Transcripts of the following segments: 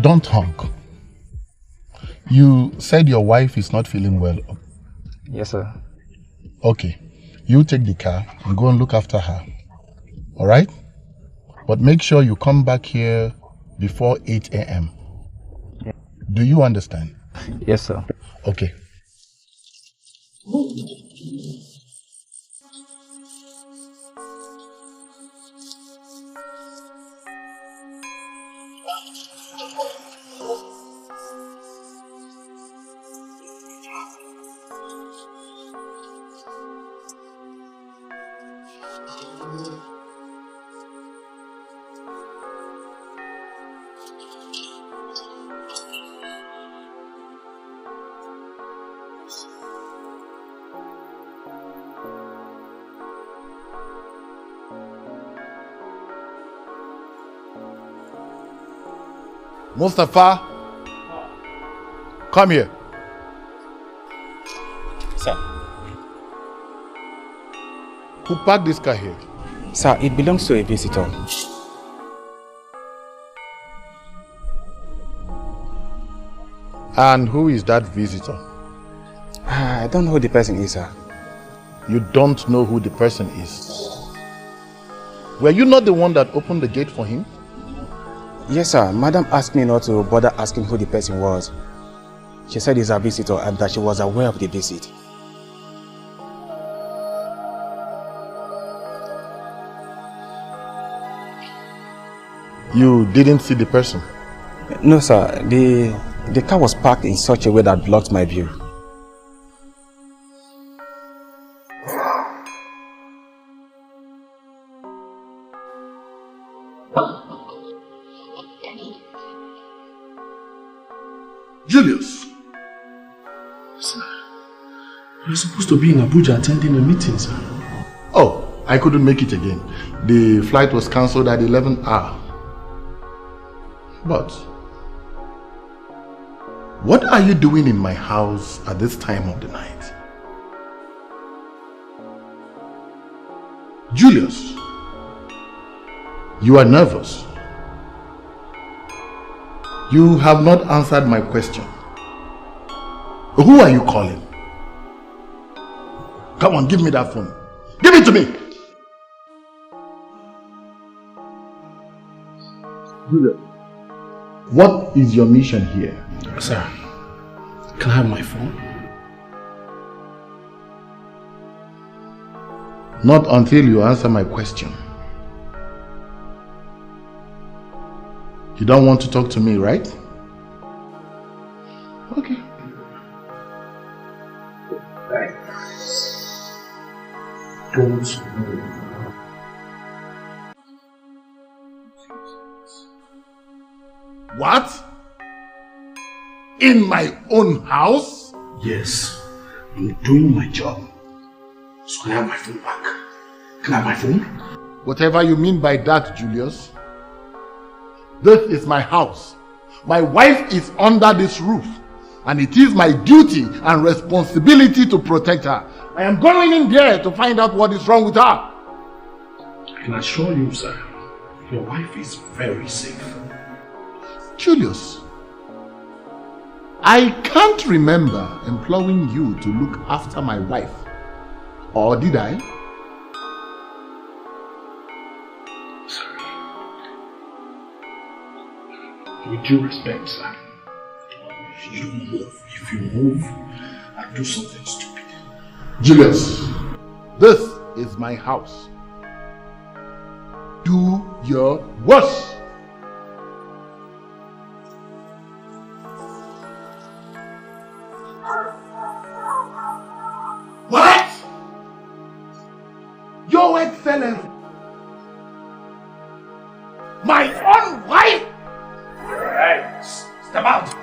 Don't honk. You said your wife is not feeling well. Yes, sir. Okay. You take the car and go and look after her. Alright? But make sure you come back here before 8 a.m. Yeah. Do you understand? Yes, sir. Okay. Mustafa, come here. Sir. Who parked this car here? Sir, it belongs to a visitor. And who is that visitor? I don't know who the person is, sir. You don't know who the person is? Were you not the one that opened the gate for him? Yes, sir. Madam asked me not to bother asking who the person was. She said he's a visitor and that she was aware of the visit. You didn't see the person? No, sir. The car was parked in such a way that blocked my view. Julius! Sir, you're supposed to be in Abuja attending a meeting, sir. Oh, I couldn't make it again. The flight was cancelled at 11 hour. But what are you doing in my house at this time of the night? Julius, you are nervous. You have not answered my question. Who are you calling? Come on, give me that phone. Give it to me! Julius, what is your mission here? Sir, can I have my phone? Not until you answer my question. You don't want to talk to me, right? Okay. Don't move. What? In my own house? Yes, I'm doing my job. So can I have my phone back? Can I have my phone? Whatever you mean by that, Julius. This is my house. My wife is under this roof. And it is my duty and responsibility to protect her. I am going in there to find out what is wrong with her. I can assure you, sir, your wife is very safe. Julius, I can't remember employing you to look after my wife. Or did I? With due respect, sir, you don't move. If you move, I'll do something stupid. Julius, this is my house. Do your worst. What? Your Excellency, my own wife? Hey, step out!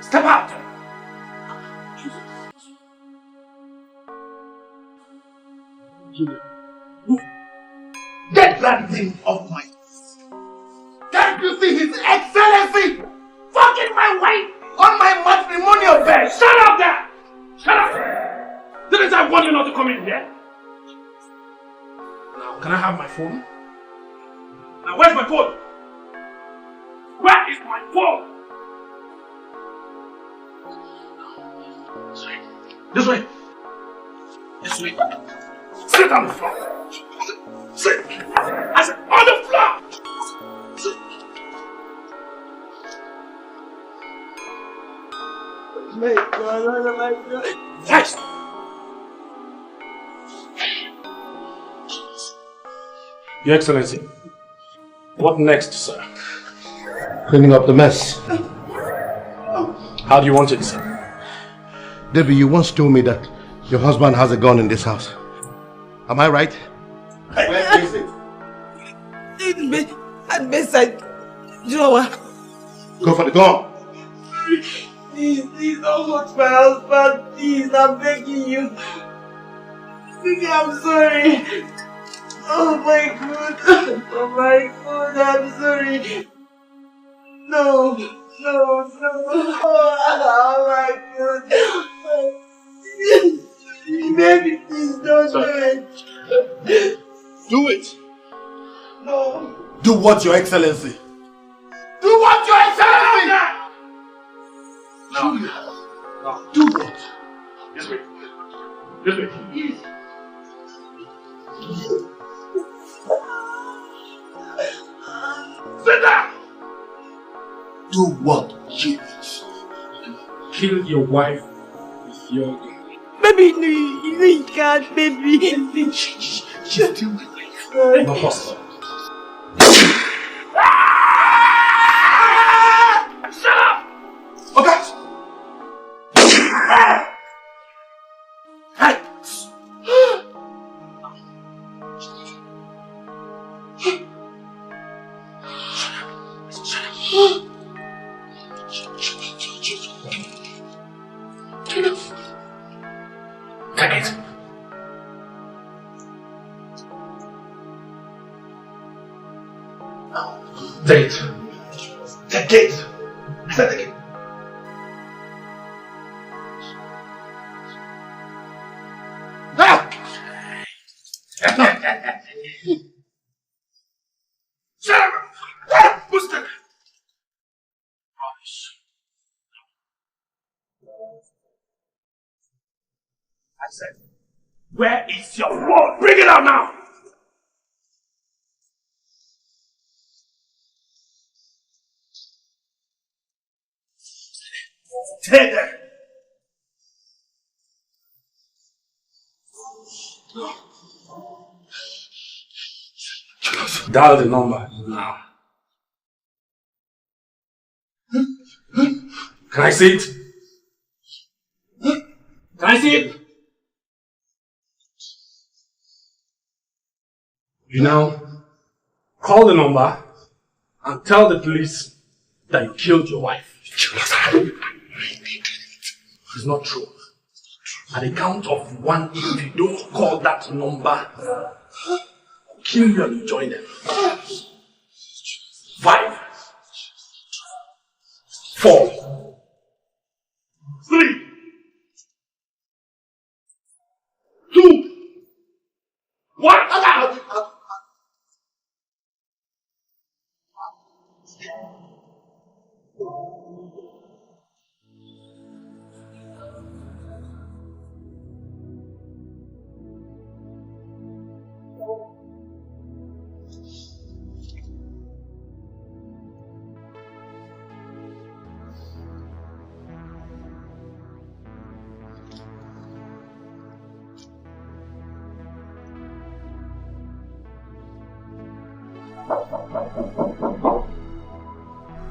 Step out! Get that thing off my face. Can't you see His Excellency fucking my wife on my matrimonial bed? Shut up there! Shut up! Didn't I warn you not to come in here? Now, can I have my phone? Now, where's my phone? Where? That is my fault. This way. This way. Sit on the floor. Sit. I said on the floor. Sit. My God, oh my God. Yes. Your Excellency, what next, sir? Cleaning up the mess. How do you want it, sir? Debbie, you once told me that your husband has a gun in this house. Am I right? Where is it? At bedside drawer. Go for the gun. Please don't hurt my husband. Please, I'm begging you. I'm sorry. Oh my God. Oh my God, I'm sorry. No. Oh my God. Baby, please don't do it. Do it. No. Do what, Your Excellency? Do what, Your Excellency! No. Do what? This way. This way. Yes. Sit down! Do what, James? Kill your wife with your gun. Baby, no, you can't, baby. She's still my wife. No possible. Shut up! Okay. Hey! Take it. Take it. Take it. I said take it. Shut up! Who's that? I said, where is your phone? Bring it out now! Stay there! Dial the number now. Can I see it? Can I see it? You now call the number and tell the police that you killed your wife. It's not true. At the count of 1, if you don't call that number, I'll kill you and you join them. 5, 4, 3, 2, 1.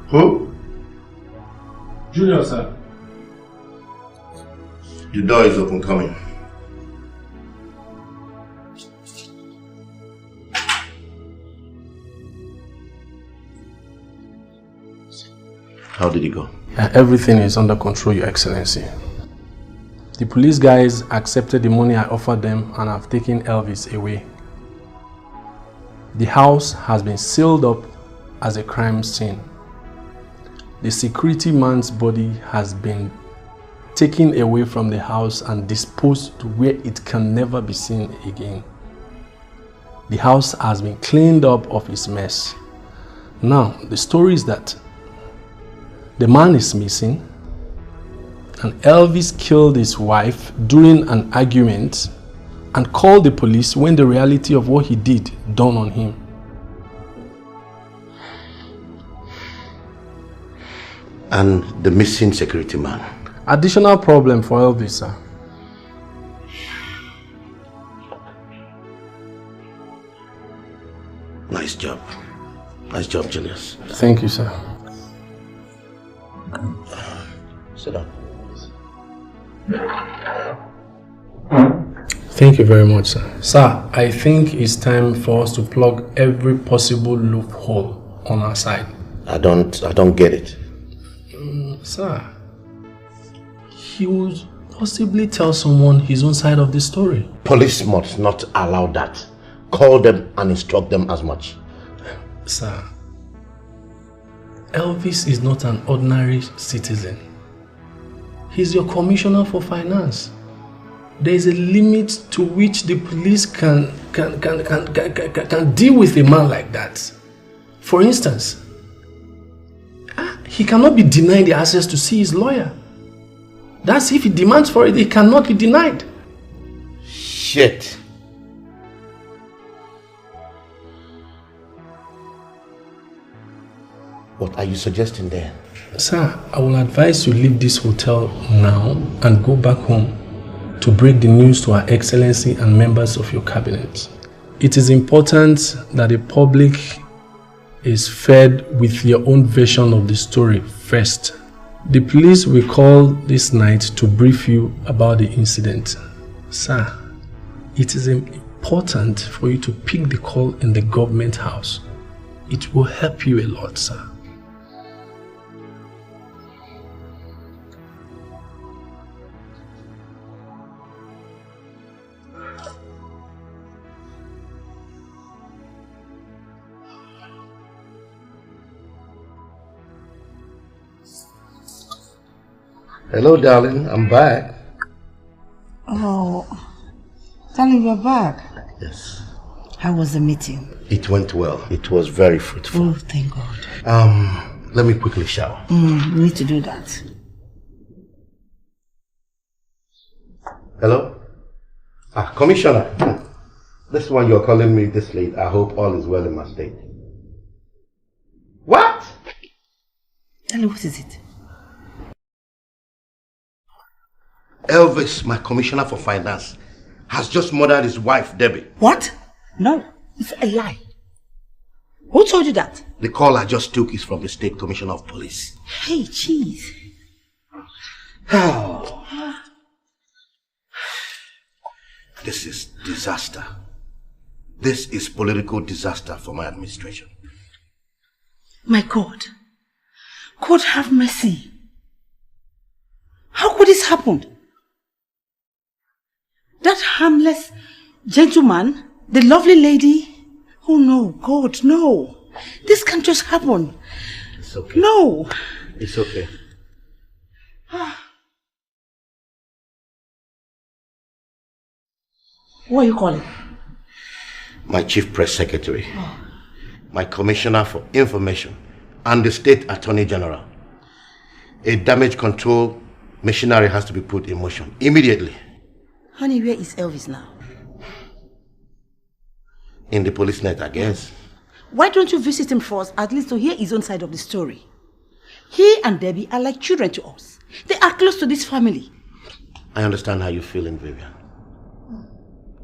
Who? Junior, sir. The door is open, come in. How did it go? Everything is under control, Your Excellency. The police guys accepted the money I offered them and have taken Elvis away. The house has been sealed up as a crime scene. The security man's body has been taken away from the house and disposed to where it can never be seen again. The house has been cleaned up of its mess. Now, the story is that The man is missing, and Elvis killed his wife during an argument and called the police when the reality of what he did dawned on him. And the missing security man. Additional problem for Elvis, sir. Nice job. Nice job, Julius. Thank you, sir. Sit down. Thank you very much, sir. Sir, I think it's time for us to plug every possible loophole on our side. I don't get it. Sir, he would possibly tell someone his own side of the story. Police must not allow that. Call them and instruct them as much. Sir, Elvis is not an ordinary citizen. He's your commissioner for finance. There is a limit to which the police can deal with a man like that. For instance, he cannot be denied the access to see his lawyer. That's if he demands for it, it cannot be denied. Shit. What are you suggesting there? Sir, I will advise you leave this hotel now and go back home to break the news to Her Excellency and members of your cabinet. It is important that the public is fed with your own version of the story first. The police will call this night to brief you about the incident. Sir, it is important for you to pick the call in the government house. It will help you a lot, sir. Hello, darling. I'm back. Oh, darling, you're back. Yes. How was the meeting? It went well. It was very fruitful. Oh, thank God. Let me quickly shower. We need to do that. Hello? Commissioner. This one you're calling me this late. I hope all is well in my state. What? Darling, what is it? Elvis, my commissioner for finance, has just murdered his wife, Debbie. What? No, it's a lie. Who told you that? The call I just took is from the state commissioner of police. Hey, jeez. This is disaster. This is political disaster for my administration. My God. God have mercy. How could this happen? That harmless gentleman, the lovely lady. Oh no, God, no. This can't just happen. It's okay. No. It's okay. Who are you calling? My chief press secretary, my commissioner for information, and the state attorney general. A damage control machinery has to be put in motion immediately. Honey, where is Elvis now? In the police net, I guess. Why don't you visit him first, at least to hear his own side of the story? He and Debbie are like children to us. They are close to this family. I understand how you're feeling, Vivian.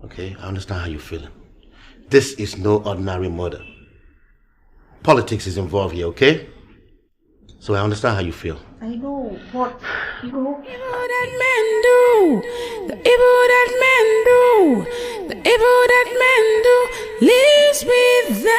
Okay, I understand how you're feeling. This is no ordinary murder. Politics is involved here, okay? So I understand how you feel. I know, but you know... Evil that men do, the evil that men do, the evil that men do lives with them.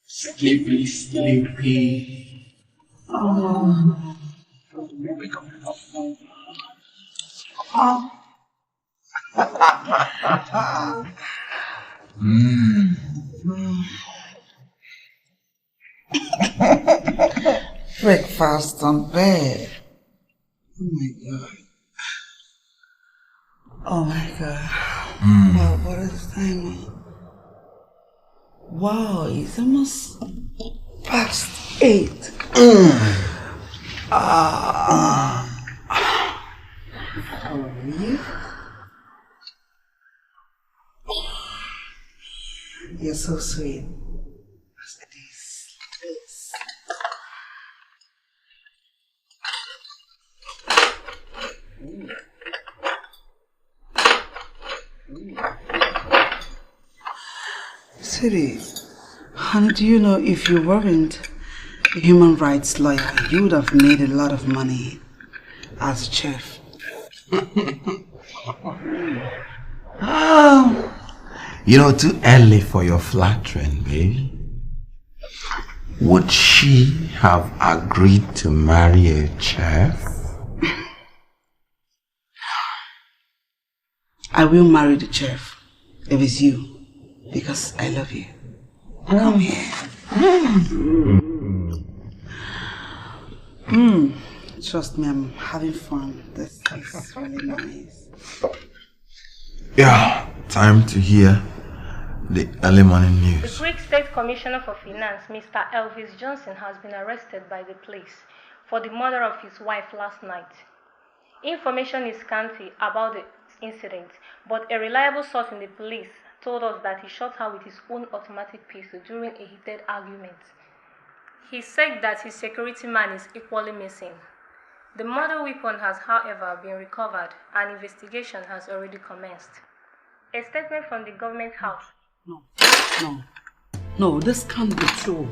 Sleepy, sleepy. Oh. Wake up. Oh. Breakfast on bed. Oh my God. Oh my God. Wow, what is the time? Wow, it's almost past 8. How are you? You're so sweet. As it is. Siri, honey, do you know if you weren't a human rights lawyer, you would have made a lot of money as a chef. You know, too early for your flattering, babe. Would she have agreed to marry a chef? I will marry the chef if it's you, because I love you. Come here. Trust me, I'm having fun. This is really nice. Yeah, time to hear the early morning news. The Greek State Commissioner for Finance, Mr. Elvis Johnson, has been arrested by the police for the murder of his wife last night. Information is scanty about the incident, but a reliable source in the police told us that he shot her with his own automatic pistol during a heated argument. He said that his security man is equally missing. The murder weapon has, however, been recovered and investigation has already commenced. A statement from the government house. No, this can't be true.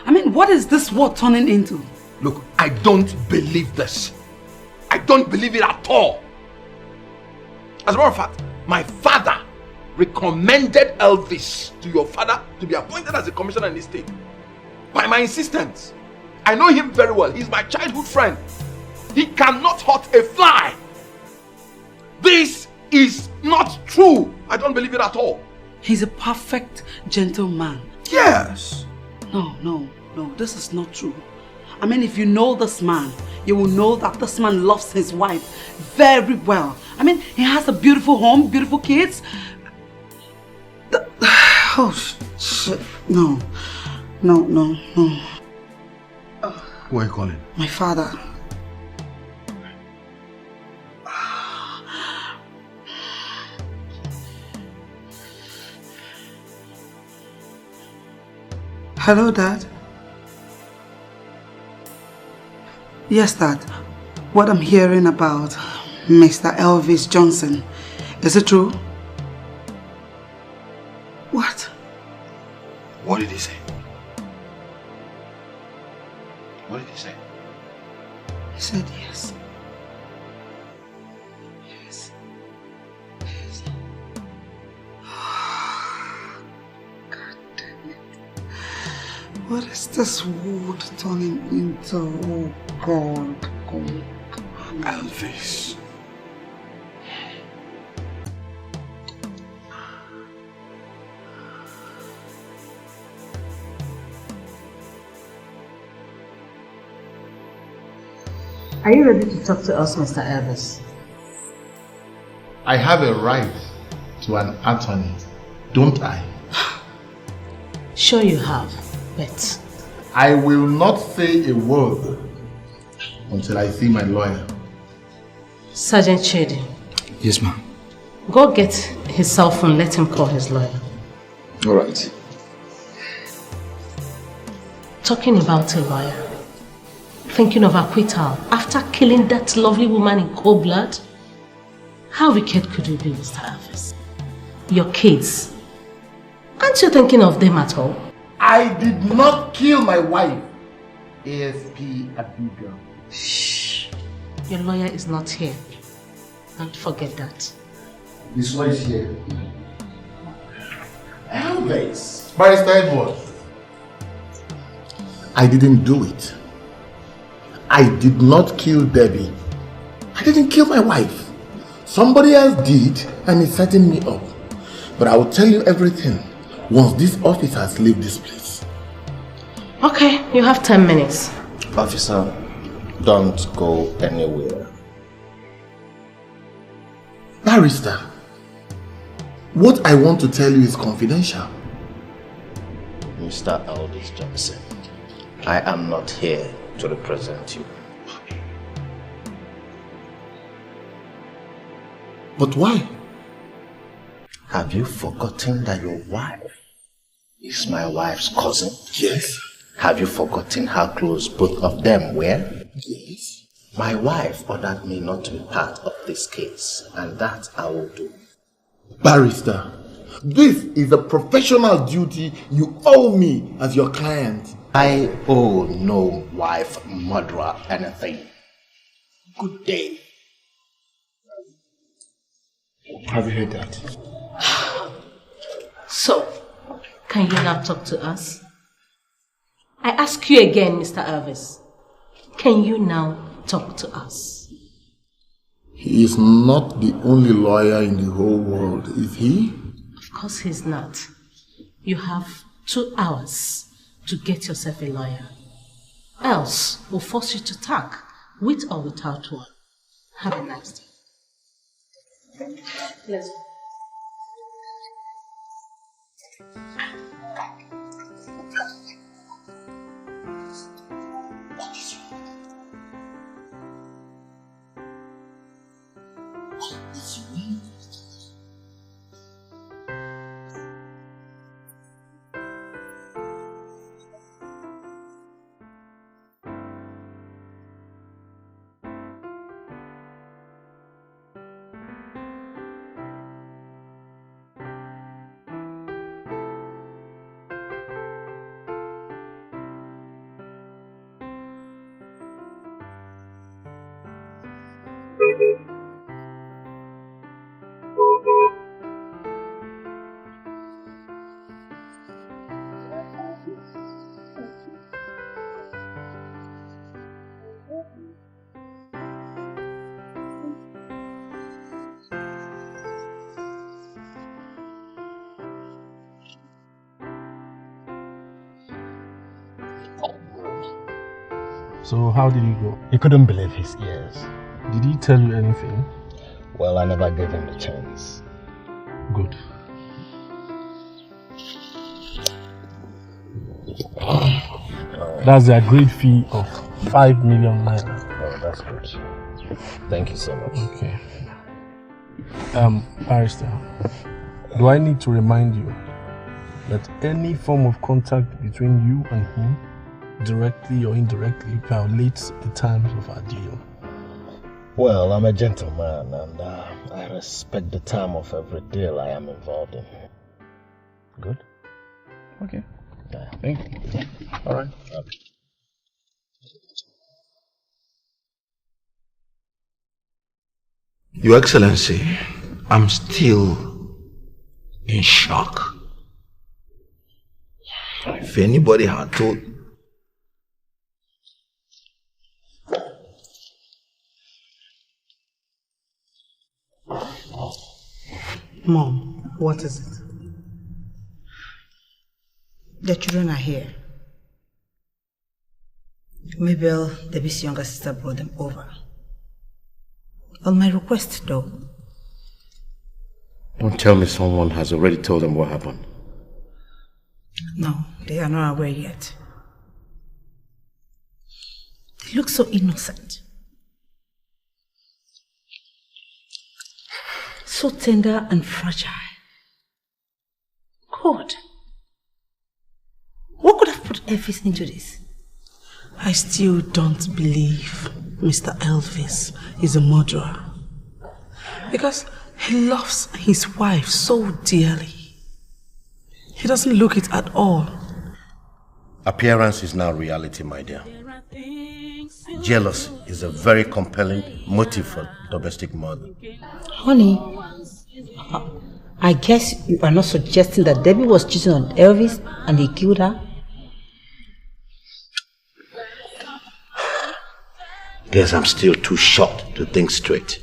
I mean, what is this war turning into? Look, I don't believe this. I don't believe it at all. As a matter of fact, my father recommended Elvis to your father to be appointed as a commissioner in this state. By my insistence. I know him very well. He's my childhood friend. He cannot hurt a fly. This is not true. I don't believe it at all. He's a perfect gentleman. Yes. No, this is not true. I mean, if you know this man, you will know that this man loves his wife very well. I mean, he has a beautiful home, beautiful kids. Oh, shit. No. Who are you calling? My father. Hello, Dad. Yes, Dad. What I'm hearing about Mr. Elvis Johnson, is it true? What? What did he say? What did he say? He said yes. Yes. God damn it. What is this wood turning into? Oh God. Elvis. Are you ready to talk to us, Mr. Elvis? I have a right to an attorney, don't I? Sure you have, but... I will not say a word until I see my lawyer. Sergeant Chedi. Yes, ma'am. Go get his cell phone, let him call his lawyer. All right. Talking about a lawyer. Thinking of acquittal after killing that lovely woman in cold blood? How wicked could you be, Mr. Elvis? Your kids. Aren't you thinking of them at all? I did not kill my wife, ASP Abigail. Shh. Your lawyer is not here. Don't forget that. This one is here. Elvis. Barrister Edward. I didn't do it. I did not kill Debbie. I didn't kill my wife. Somebody else did and is setting me up. But I will tell you everything once these officers leave this place. Okay, you have 10 minutes. Officer, don't go anywhere. Barrister, what I want to tell you is confidential. Mr. Elvis Johnson, I am not here to represent you. But why? Have you forgotten that your wife is my wife's cousin? Yes. Have you forgotten how close both of them were? Yes. My wife ordered me not to be part of this case, and that I will do. Barrister, this is a professional duty you owe me as your client. I owe no wife murderer anything. Good day. Have you heard that? So, can you now talk to us? I ask you again, Mr. Elvis. Can you now talk to us? He is not the only lawyer in the whole world, is he? Of course he's not. You have 2 hours to get yourself a lawyer. Else, we'll force you to talk, with or without one. Have a nice day. Let's go. So how did he go? He couldn't believe his ears. Did he tell you anything? Well, I never gave him the chance. Good. That's the agreed fee of 5 million naira. Oh, that's good. Thank you so much. Okay. Barrister, do I need to remind you that any form of contact between you and him, directly or indirectly, violates the terms of our deal? Well, I'm a gentleman and I respect the term of every deal I am involved in. Good? Okay. Yeah. Thank you. Yeah. All right. Okay. Your Excellency, I'm still in shock. If anybody had told... Mom, what is it? The children are here. Mabel, Debbie's younger sister, brought them over. On my request, though. Don't tell me someone has already told them what happened. No, they are not aware yet. They look so innocent. So tender and fragile. God. What could have put Elvis into this? I still don't believe Mr. Elvis is a murderer. Because he loves his wife so dearly. He doesn't look it at all. Appearance is now reality, my dear. Jealousy is a very compelling motive for domestic murder. Honey, I guess you are not suggesting that Debbie was cheating on Elvis and he killed her? Guess I'm still too short to think straight.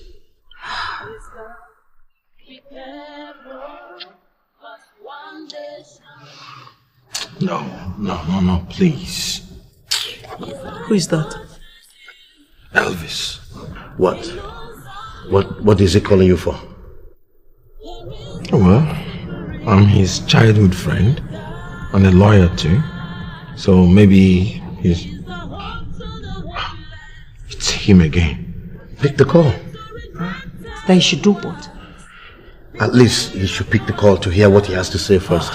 No, please. Who is that? Elvis. What? What is he calling you for? Well, I'm his childhood friend and a lawyer too. So maybe it's him again. Pick the call. Then you should do what? At least you should pick the call to hear what he has to say first.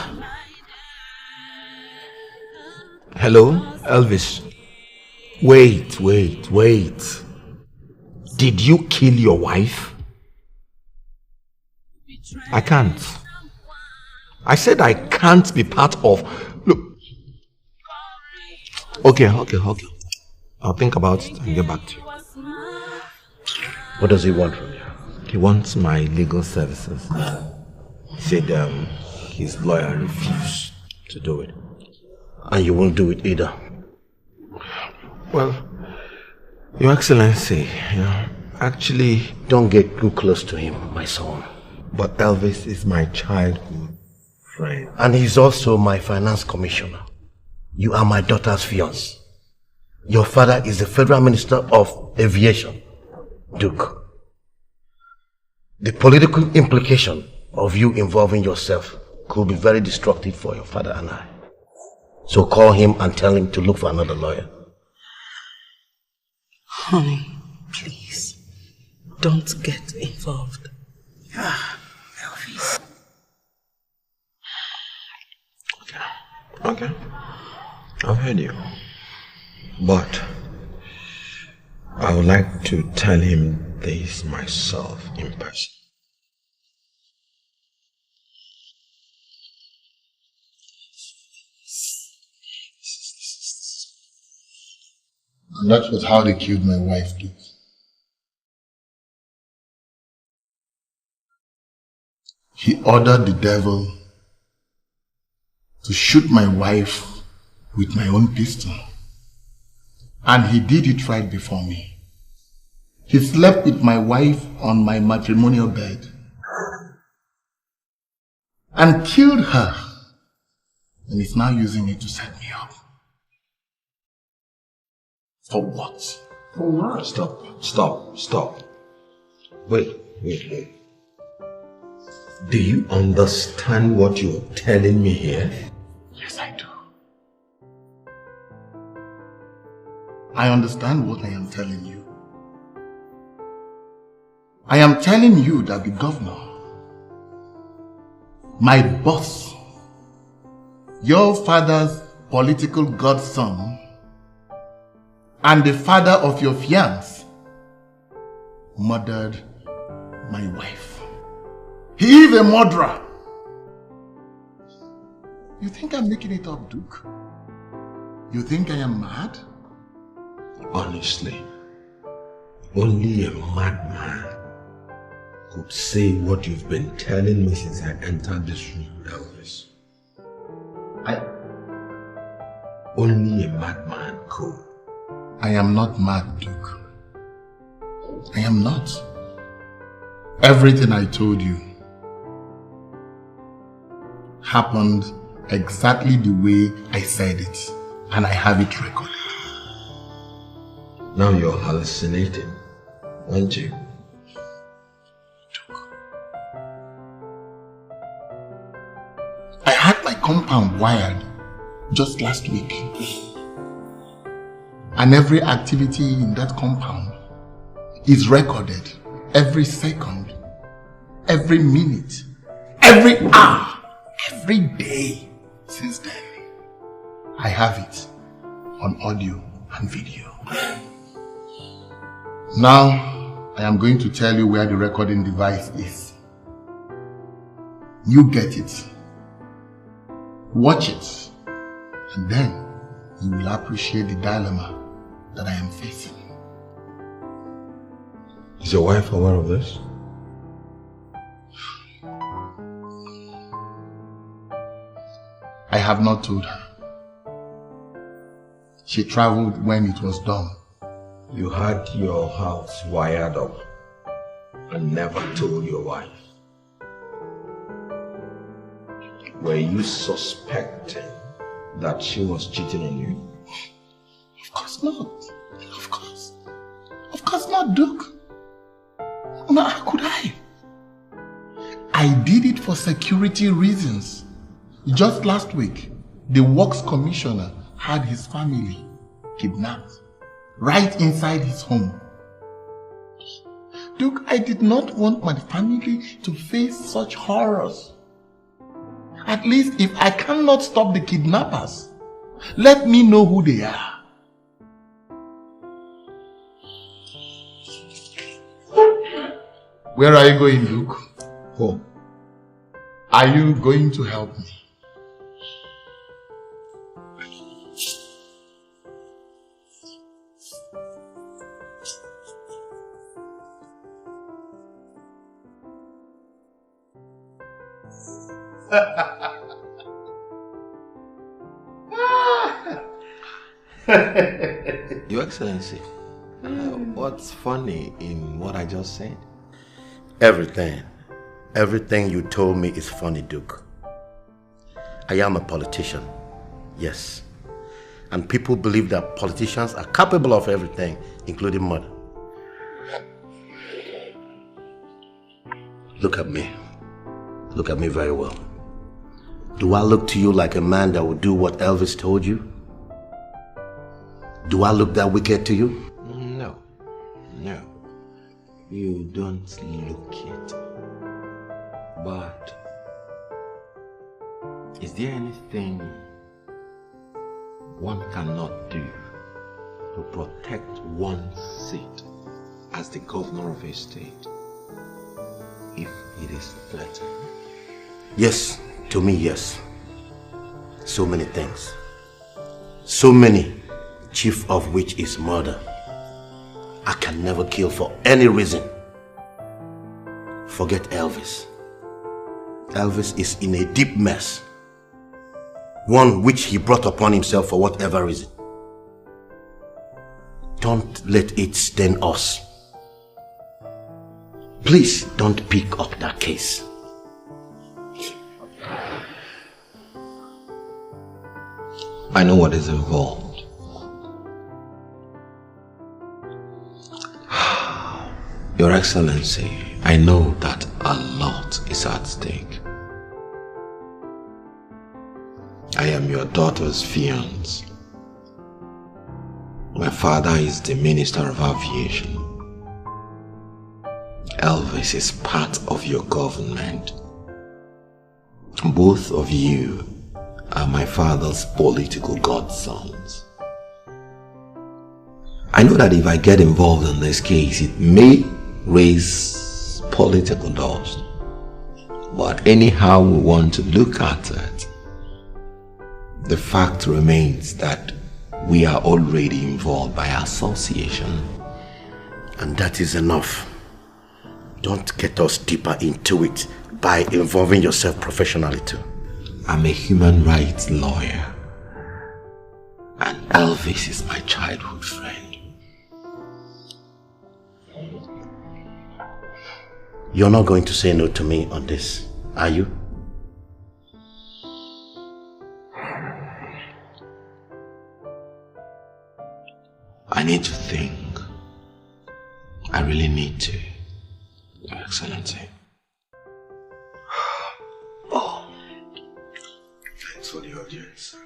Hello, Elvis. Wait. Did you kill your wife? I can't. I said I can't be part of... Look. Okay. I'll think about it and get back to you. What does he want from you? He wants my legal services. He said his lawyer refused to do it. And you won't do it either? Well, Your Excellency, actually... Don't get too close to him, my son. But Elvis is my childhood friend. And he's also my finance commissioner. You are my daughter's fiancé. Your father is the Federal Minister of Aviation, Duke. The political implication of you involving yourself could be very destructive for your father and I. So call him and tell him to look for another lawyer. Honey, please, don't get involved. Elvis. Okay. I've heard you. But I would like to tell him this myself in person. And that was how they killed my wife, too. He ordered the devil to shoot my wife with my own pistol. And he did it right before me. He slept with my wife on my matrimonial bed and killed her. And is now using it to set me up. For what? For what? Stop. Wait. Do you understand what you're telling me here? Yes, I do. I understand what I am telling you. I am telling you that the governor, my boss, your father's political godson, and the father of your fiancé murdered my wife. He is a murderer. You think I'm making it up, Duke? You think I am mad? Honestly, only a madman could say what you've been telling me since I entered this room, Elvis. Only a madman could. I am not mad, Duke. I am not. Everything I told you happened exactly the way I said it, and I have it recorded. Now you're hallucinating, aren't you? Duke. I had my compound wired just last week. And every activity in that compound is recorded every second, every minute, every hour, every day since then. I have it on audio and video. Now, I am going to tell you where the recording device is. You get it, watch it, and then you will appreciate the dilemma that I am facing. Is your wife aware of this? I have not told her. She traveled when it was done. You had your house wired up and never told your wife. Were you suspecting that she was cheating on you? Of course not. Of course. Of course not, Duke. No, how could I? I did it for security reasons. Just last week, the works commissioner had his family kidnapped right inside his home. Duke, I did not want my family to face such horrors. At least if I cannot stop the kidnappers, let me know who they are. Where are you going, Duke? Home. Are you going to help me? Your Excellency, what's funny in what I just said? Everything you told me is funny, Duke. I am a politician, yes. And people believe that politicians are capable of everything, including murder. Look at me. Look at me very well. Do I look to you like a man that would do what Elvis told you? Do I look that wicked to you? No. No. You don't look it. But is there anything one cannot do to protect one's seat as the governor of a state if it is threatened? Yes, to me, yes. So many things. So many, chief of which is murder. I can never kill for any reason. Forget Elvis. Elvis is in a deep mess. One which he brought upon himself for whatever reason. Don't let it stain us. Please don't pick up that case. I know what is involved. Your Excellency, I know that a lot is at stake. I am your daughter's fiancé. My father is the Minister of Aviation. Elvis is part of your government. Both of you are my father's political godsons. I know that if I get involved in this case, it may raise political dust. But anyhow we want to look at it, the fact remains that we are already involved by association. And that is enough. Don't get us deeper into it by involving yourself professionally too. I'm a human rights lawyer. And Elvis is my childhood friend. You're not going to say no to me on this, are you? I need to think. I really need to, Your Excellency. Oh, thanks for the audience.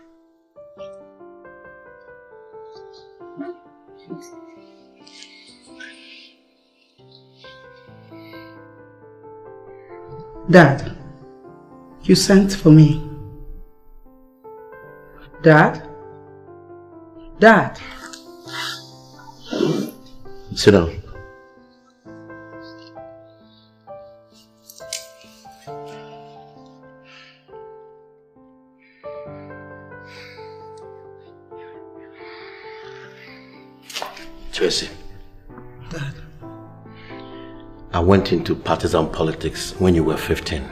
Dad, you sent for me. Dad? Dad? Sit down. Tracy. Dad. I went into partisan politics when you were 15.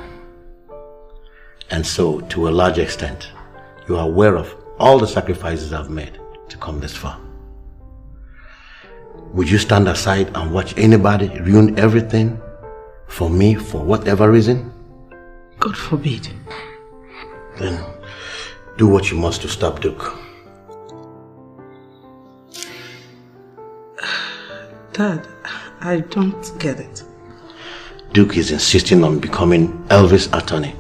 And so, to a large extent, you are aware of all the sacrifices I've made to come this far. Would you stand aside and watch anybody ruin everything for me for whatever reason? God forbid. Then Do what you must to stop Duke. Dad, I don't get it. Duke is insisting on becoming Elvis' attorney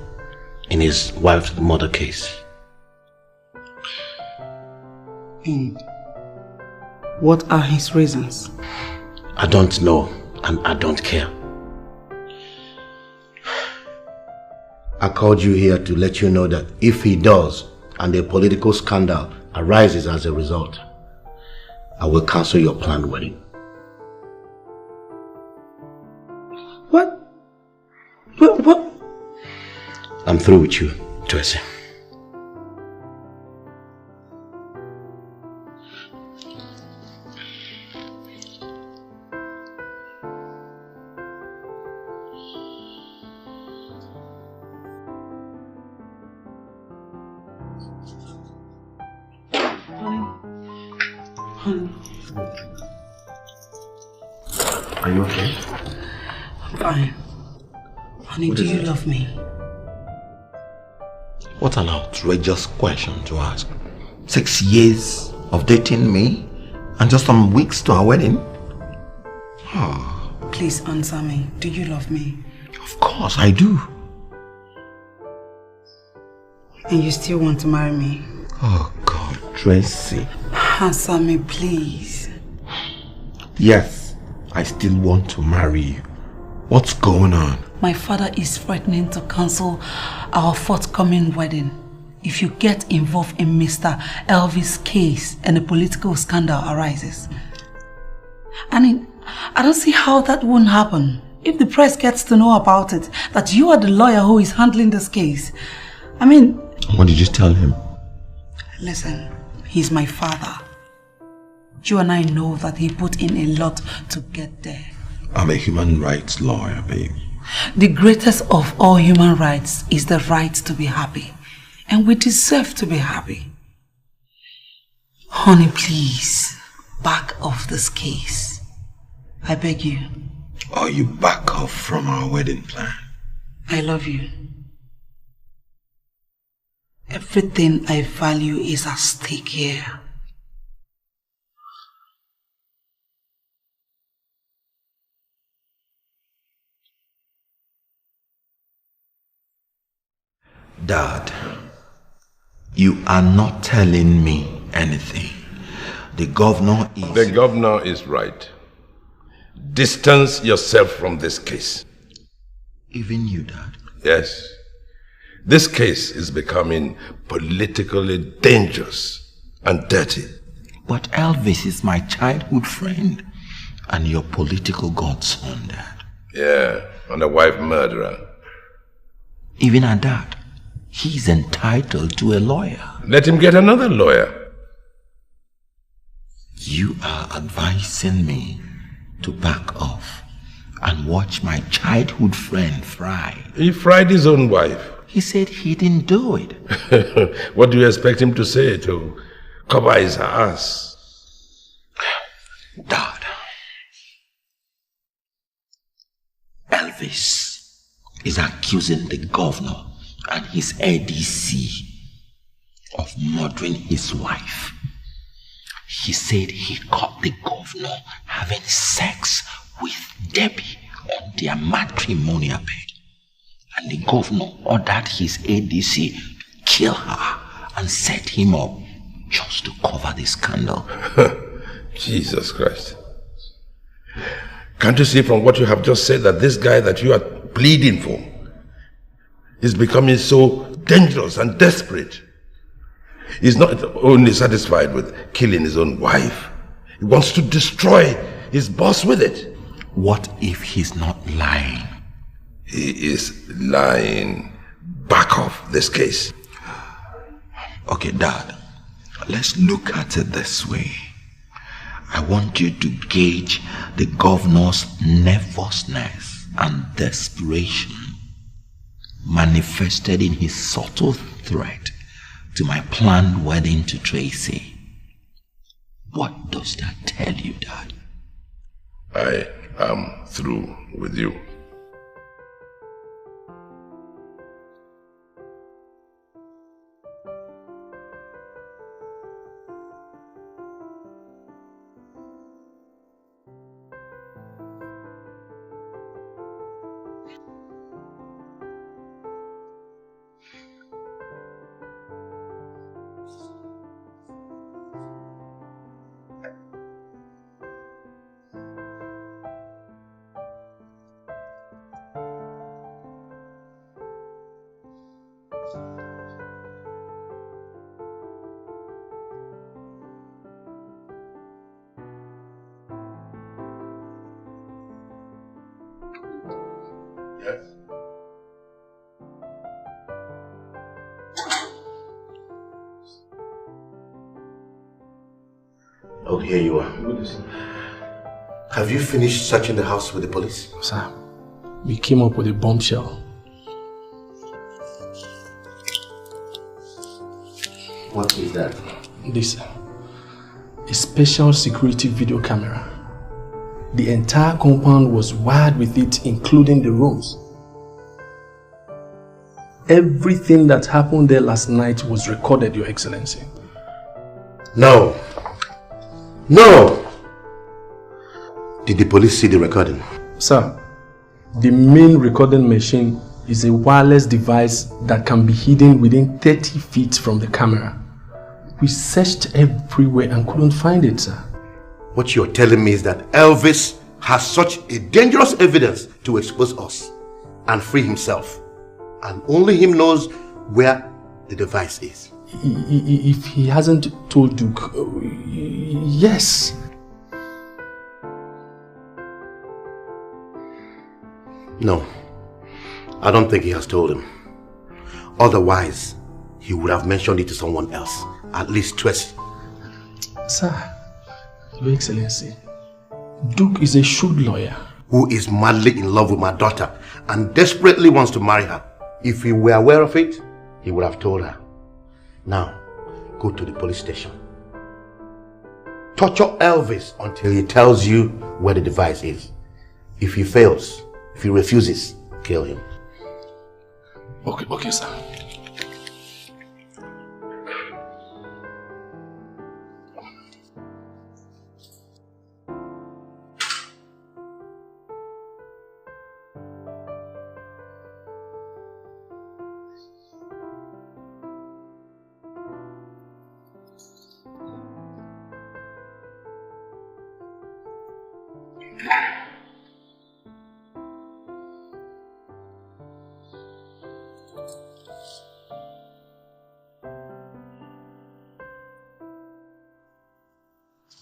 in his wife's murder case. And what are his reasons? I don't know, and I don't care. I called you here to let you know that if he does, and a political scandal arises as a result, I will cancel your planned wedding. What? I'm through with you, Tracy. Honey. Are you okay? I'm fine. Honey, do you love me? What an outrageous question to ask. 6 years of dating me and just some weeks to our wedding? Oh. Please answer me. Do you love me? Of course I do. And you still want to marry me? Oh God, Tracy. Answer me, please. Yes, I still want to marry you. What's going on? My father is threatening to cancel our forthcoming wedding if you get involved in Mr. Elvis' case and a political scandal arises. I don't see how that won't happen. If the press gets to know about it, that you are the lawyer who is handling this case. What did you tell him? Listen, he's my father. You and I know that he put in a lot to get there. I'm a human rights lawyer, babe. The greatest of all human rights is the right to be happy. And we deserve to be happy. Honey, please, back off this case. I beg you. Or you back off from our wedding plan. I love you. Everything I value is at stake here. Dad, you are not telling me anything. The governor is... The governor is right. Distance yourself from this case. Even you, Dad? Yes. This case is becoming politically dangerous and dirty. But Elvis is my childhood friend and your political godson, Dad. Yeah, and a wife murderer. Even at that, he's entitled to a lawyer. Let him get another lawyer. You are advising me to back off and watch my childhood friend fry. He fried his own wife. He said he didn't do it. What do you expect him to say, to cover his ass? Dad, Elvis is accusing the governor and his ADC of murdering his wife. He said he caught the governor having sex with Debbie on their matrimonial bed. And the governor ordered his ADC to kill her and set him up just to cover the scandal. Jesus Christ. Can't you see from what you have just said that this guy that you are pleading for is becoming so dangerous and desperate? He's not only satisfied with killing his own wife, he wants to destroy his boss with it. What if he's not lying? He is lying. Back off this case. Okay, Dad, let's look at it this way. I want you to gauge the governor's nervousness and desperation manifested in his subtle threat to my planned wedding to Tracy. What does that tell you, Dad? I am through with you. Yes. Oh, here you are. Have you finished searching the house with the police? Sir, we came up with a bombshell. What is that? This, a special security video camera. The entire compound was wired with it, including the rooms. Everything that happened there last night was recorded, Your Excellency. No. No! Did the police see the recording? Sir, the main recording machine is a wireless device that can be hidden within 30 feet from the camera. We searched everywhere and couldn't find it, sir. What you're telling me is that Elvis has such a dangerous evidence to expose us and free himself. And only him knows where the device is. If he hasn't told Duke, yes. No, I don't think he has told him. Otherwise, he would have mentioned it to someone else, at least Tracy. Sir, Your Excellency, Duke is a shrewd lawyer who is madly in love with my daughter and desperately wants to marry her. If he were aware of it, he would have told her. Now, go to the police station. Torture Elvis until he tells you where the device is. If he fails, if he refuses, kill him. Okay, sir.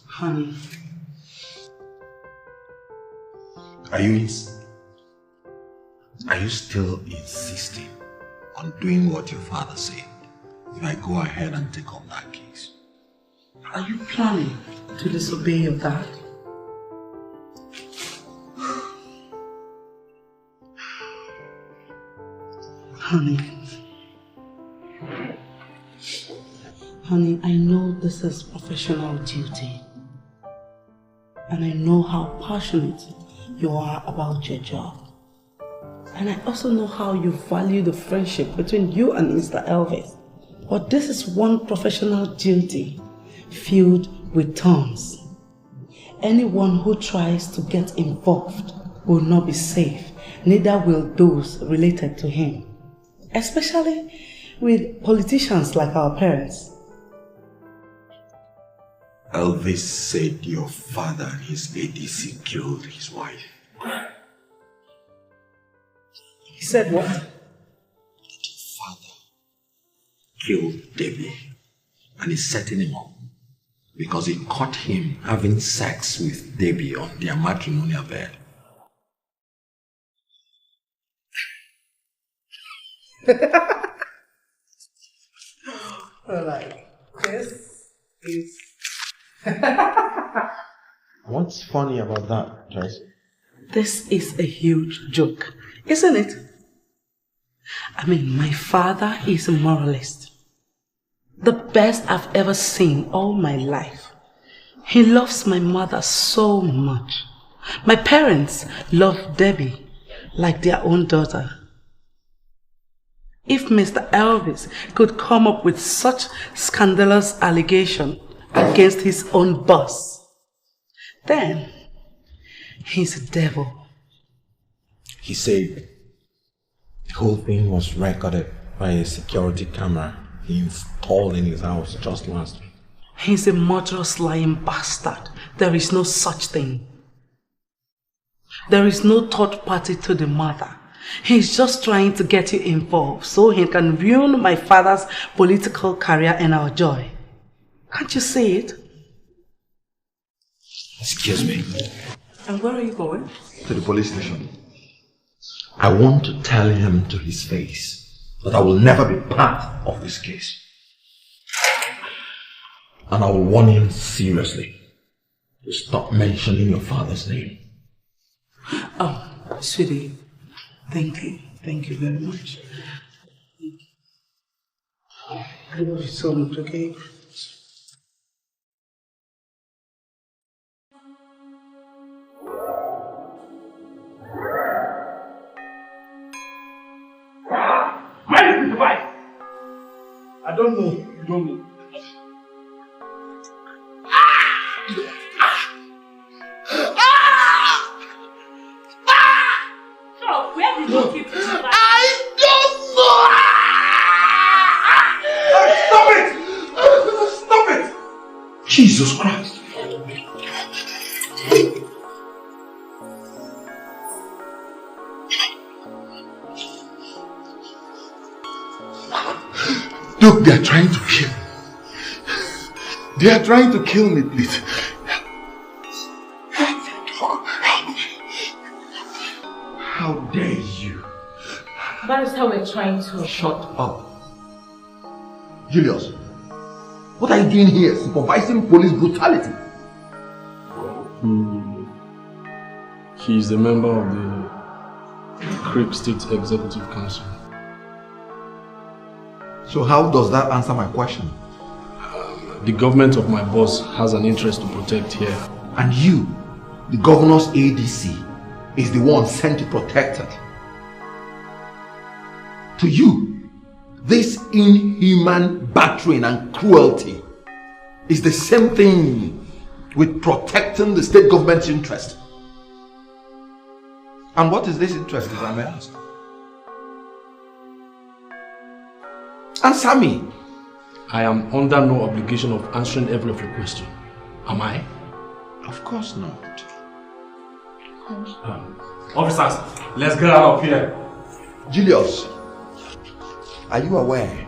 Honey. Are you still insisting on doing what your father said if I go ahead and take up that case? Are you planning to disobey your dad? Honey, I know this is professional duty. And I know how passionate you are about your job. And I also know how you value the friendship between you and Mr. Elvis. But this is one professional duty filled with thorns. Anyone who tries to get involved will not be safe, neither will those related to him. Especially with politicians like our parents. Elvis said your father and his ADC killed his wife. He said what? Your father killed Debbie and is setting him up because he caught him having sex with Debbie on their matrimonial bed. Alright, this is... What's funny about that, Tracy? This is a huge joke, isn't it? I mean, my father is a moralist. The best I've ever seen all my life. He loves my mother so much. My parents love Debbie like their own daughter. If Mr. Elvis could come up with such scandalous allegation against his own boss, then he's a devil. He said the whole thing was recorded by a security camera he installed in his house just last week. He's a murderous, lying bastard. There is no such thing. There is no third party to the matter. He's just trying to get you involved so he can ruin my father's political career and our joy. Can't you see it? Excuse me. And where are you going? To the police station. I want to tell him to his face that I will never be part of this case. And I will warn him seriously to stop mentioning your father's name. Oh, sweetie, thank you. Thank you very much. I love you so much, okay? Where is the device? I don't know. You don't know. Where did you keep it? I don't know! Stop it! Stop it! Jesus Christ! Duke, they are trying to kill me. They are trying to kill me, please. How dare you? That is how we're trying to. Shut up. Julius, what are you doing here supervising police brutality? He's a member of the Creek State Executive Council. So how does that answer my question? The government of my boss has an interest to protect here. And you, the governor's ADC, is the one sent to protect it. To you, this inhuman battering and cruelty is the same thing with protecting the state government's interest. And what is this interest, if I may ask? Answer me. I am under no obligation of answering every of your question. Am I? Of course not. Officers, let's get out of here. Julius, are you aware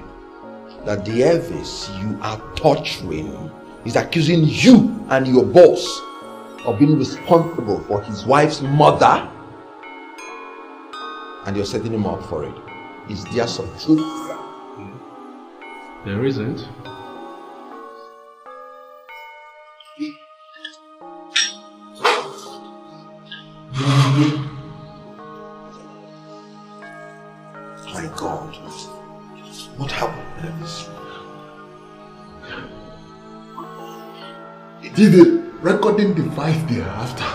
that the Elvis you are torturing is accusing you and your boss of being responsible for his wife's murder? And you're setting him up for it. Is there some truth? There isn't. My God, what happened, Elvis? It is the recording device they are after.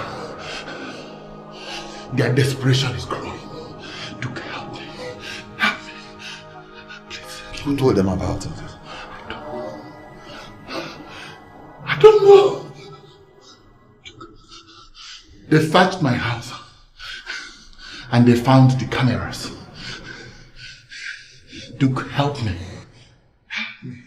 Their desperation is growing. Duke, help me. Help me. Please. Who told them about it? I don't know. They searched my house and they found the cameras. Duke, help me. Help me.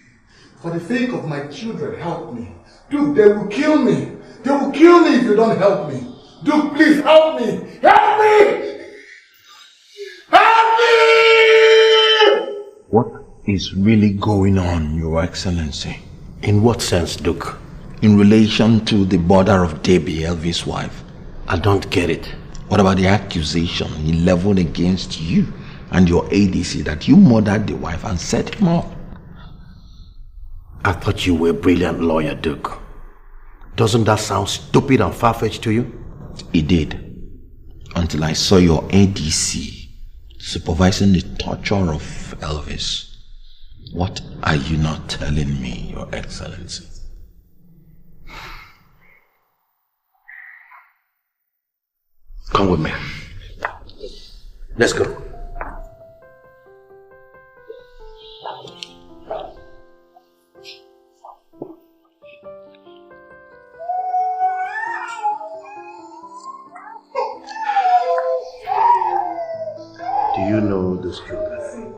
For the sake of my children, help me. Duke, they will kill me. They will kill me if you don't help me. Duke, please help me. Help me! Help me! What is really going on, Your Excellency? In what sense, Duke? In relation to the murder of Debbie, Elvis' wife. I don't get it. What about the accusation he leveled against you and your ADC that you murdered the wife and set him up? I thought you were a brilliant lawyer, Duke. Doesn't that sound stupid and far-fetched to you? It did. Until I saw your ADC supervising the torture of Elvis. What are you not telling me, Your Excellency? Come with me. Let's go. Do you know those children?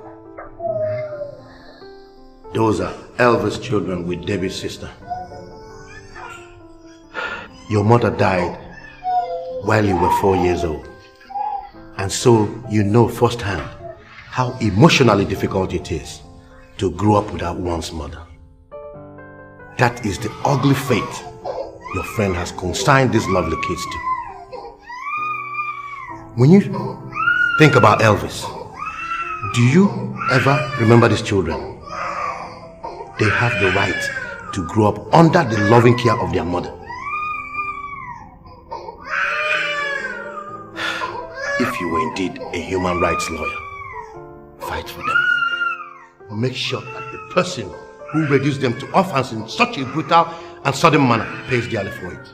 Those are Elvis' children with Debbie's sister. Your mother died while you were 4 years old. And so you know firsthand how emotionally difficult it is to grow up without one's mother. That is the ugly fate your friend has consigned these lovely kids to. When you think about Elvis, do you ever remember these children? They have the right to grow up under the loving care of their mother. If you were indeed a human rights lawyer, fight for them. Make sure that the person who reduced them to orphans in such a brutal and sudden manner pays dearly for it.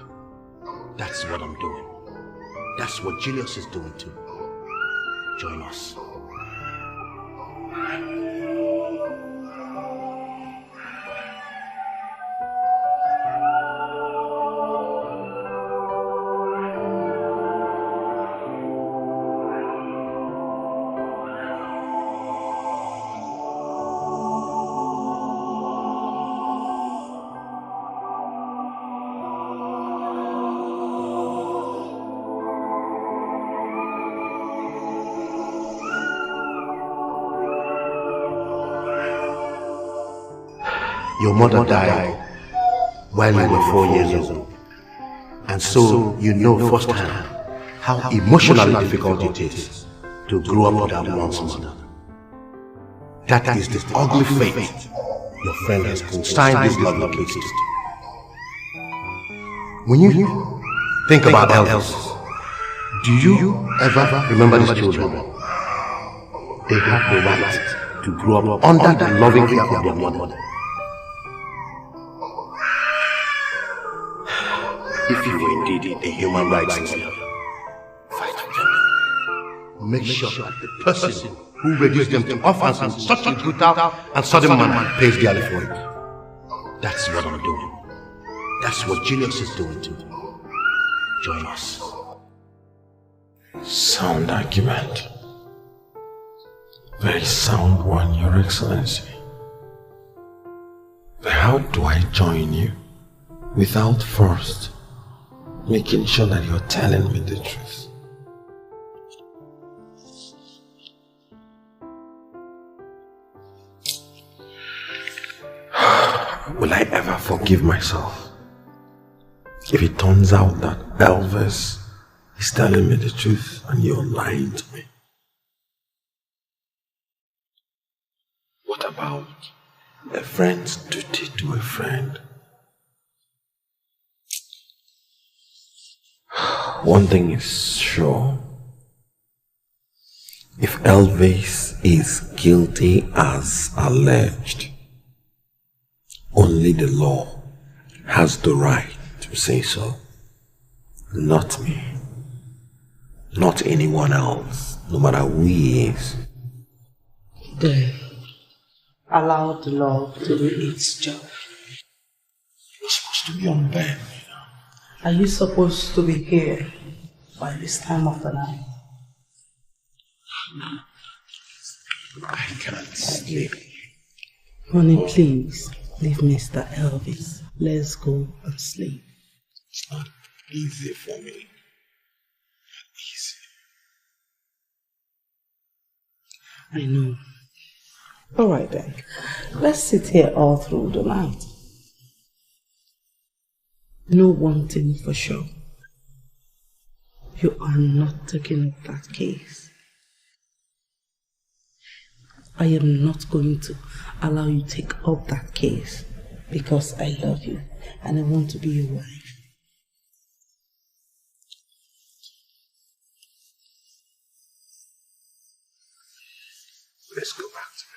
That's what I'm doing. That's what Julius is doing too. Join us. Your mother died while you were 4 years old. And so you know firsthand how emotionally difficult it is to grow up without one's mother. That is the ugly fate your friend has consigned these lovely kids to. When you think about Elvis, do you ever remember these children? They have the right to grow up under the loving care of their mother. If you were indeed a human rights lawyer, fight for them. Make sure that the person who reduced them to orphans in such a brutal and sudden manner pays dearly for it. That's what I'm doing. That's what Julius is doing too. Join us. Sound argument. Very sound one, Your Excellency. But how do I join you without first making sure that you're telling me the truth? Will I ever forgive myself if it turns out that Elvis is telling me the truth and you're lying to me? What about a friend's duty to a friend? One thing is sure. If Elvis is guilty as alleged, only the law has the right to say so. Not me. Not anyone else, no matter who he is. Then allow the law to do its job. You're supposed to be on bed. Are you supposed to be here by this time of the night? I can't sleep. Honey, please leave Mr. Elvis. Let's go and sleep. It's not easy for me. Not I easy. know. Alright then. Let's sit here all through the night. Know one thing for sure. You are not taking up that case. I am not going to allow you to take up that case because I love you and I want to be your wife. Let's go back to bed.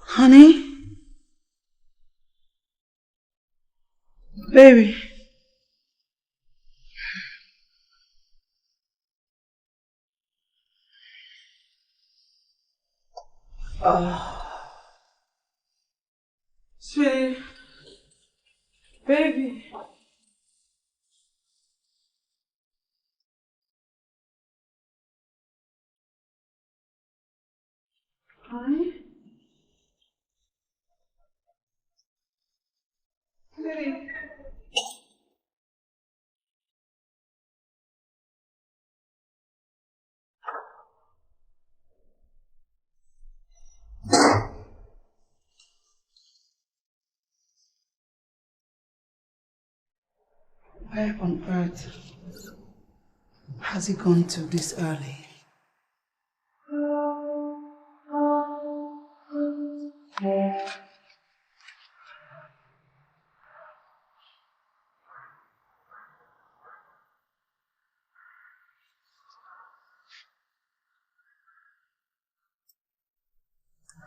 Honey? Baby. Sweetie. Baby. Honey? Sweetie. Where on earth has he gone to this early?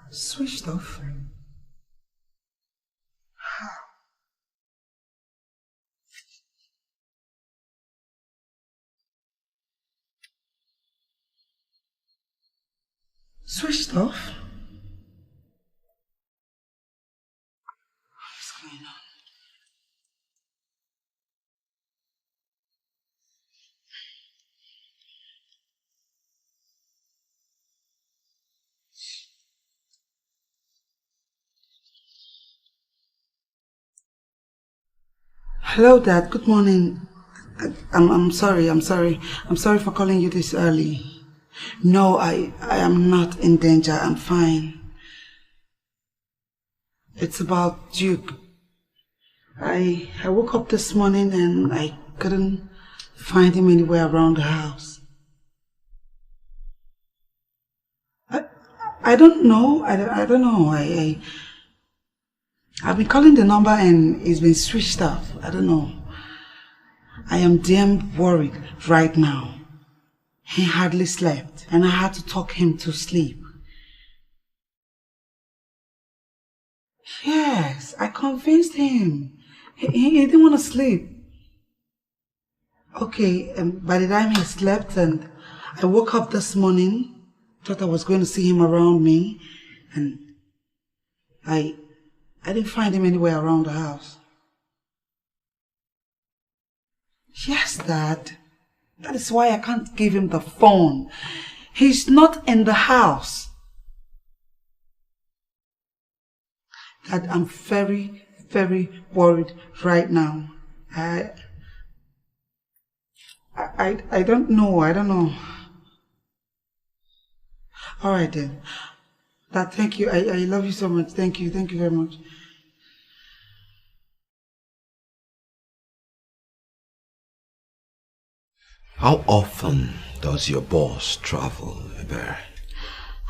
Switched off? How? Switched off? What's going on? Hello, Dad. Good morning. I'm sorry. I'm sorry for calling you this early. No, I am not in danger. I'm fine. It's about Duke. I woke up this morning and I couldn't find him anywhere around the house. I don't know. I don't know. I've been calling the number and it's been switched off. I don't know. I am damn worried right now. He hardly slept and I had to talk him to sleep. Yes, I convinced him. He didn't want to sleep. Okay, by the time he slept and I woke up this morning, thought I was going to see him around me, and I didn't find him anywhere around the house. Yes, Dad. That is why I can't give him the phone. He's not in the house. Dad, I'm very, very worried right now. I don't know. I don't know. All right then. Dad, thank you. I love you so much. Thank you. Thank you very much. How often does your boss travel, Eber?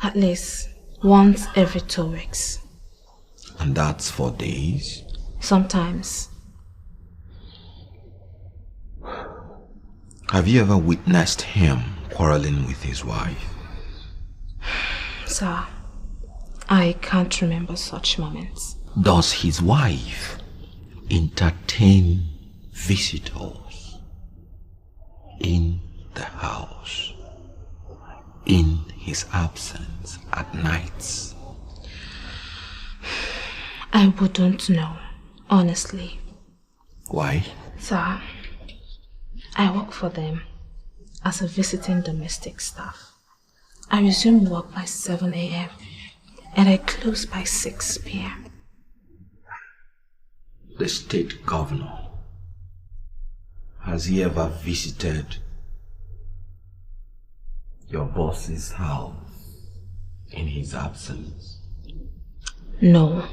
At least once every 2 weeks. And that's for days? Sometimes. Have you ever witnessed him quarreling with his wife? Sir, I can't remember such moments. Does his wife entertain visitors in the house in his absence at nights? I wouldn't know, honestly. Why? Sir, I work for them as a visiting domestic staff. I resume work by 7 a.m. and I close by 6 p.m. The state governor, has he ever visited your boss's house in his absence? No,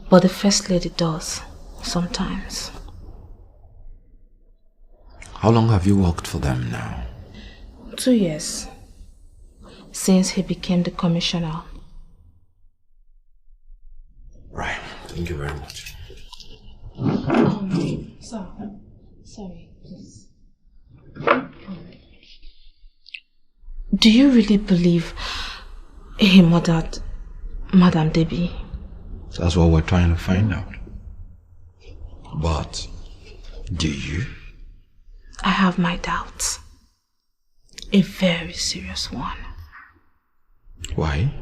but the first lady does, sometimes. How long have you worked for them now? 2 years, since he became the commissioner. Right, thank you very much. Sorry, please. Do you really believe he murdered Madame Debbie? That's what we're trying to find out. But do you? I have my doubts. A very serious one. Why?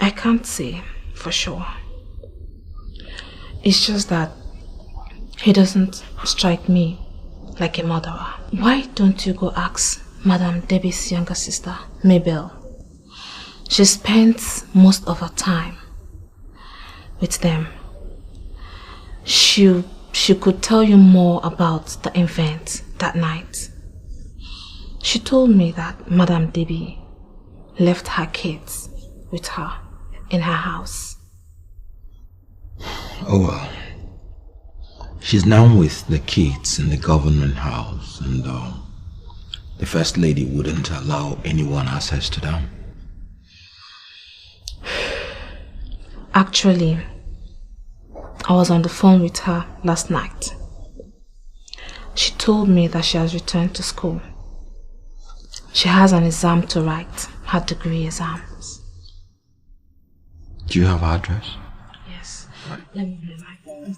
I can't say for sure. It's just that he doesn't strike me like a murderer. Why don't you go ask Madame Debbie's younger sister, Mabel? She spends most of her time with them. She could tell you more about the event that night. She told me that Madame Debbie left her kids with her in her house. Oh well. She's now with the kids in the government house, and the First Lady wouldn't allow anyone access to them. Actually, I was on the phone with her last night. She told me that she has returned to school. She has an exam to write, her degree exams. Do you have her address? Yes. Let me be right there.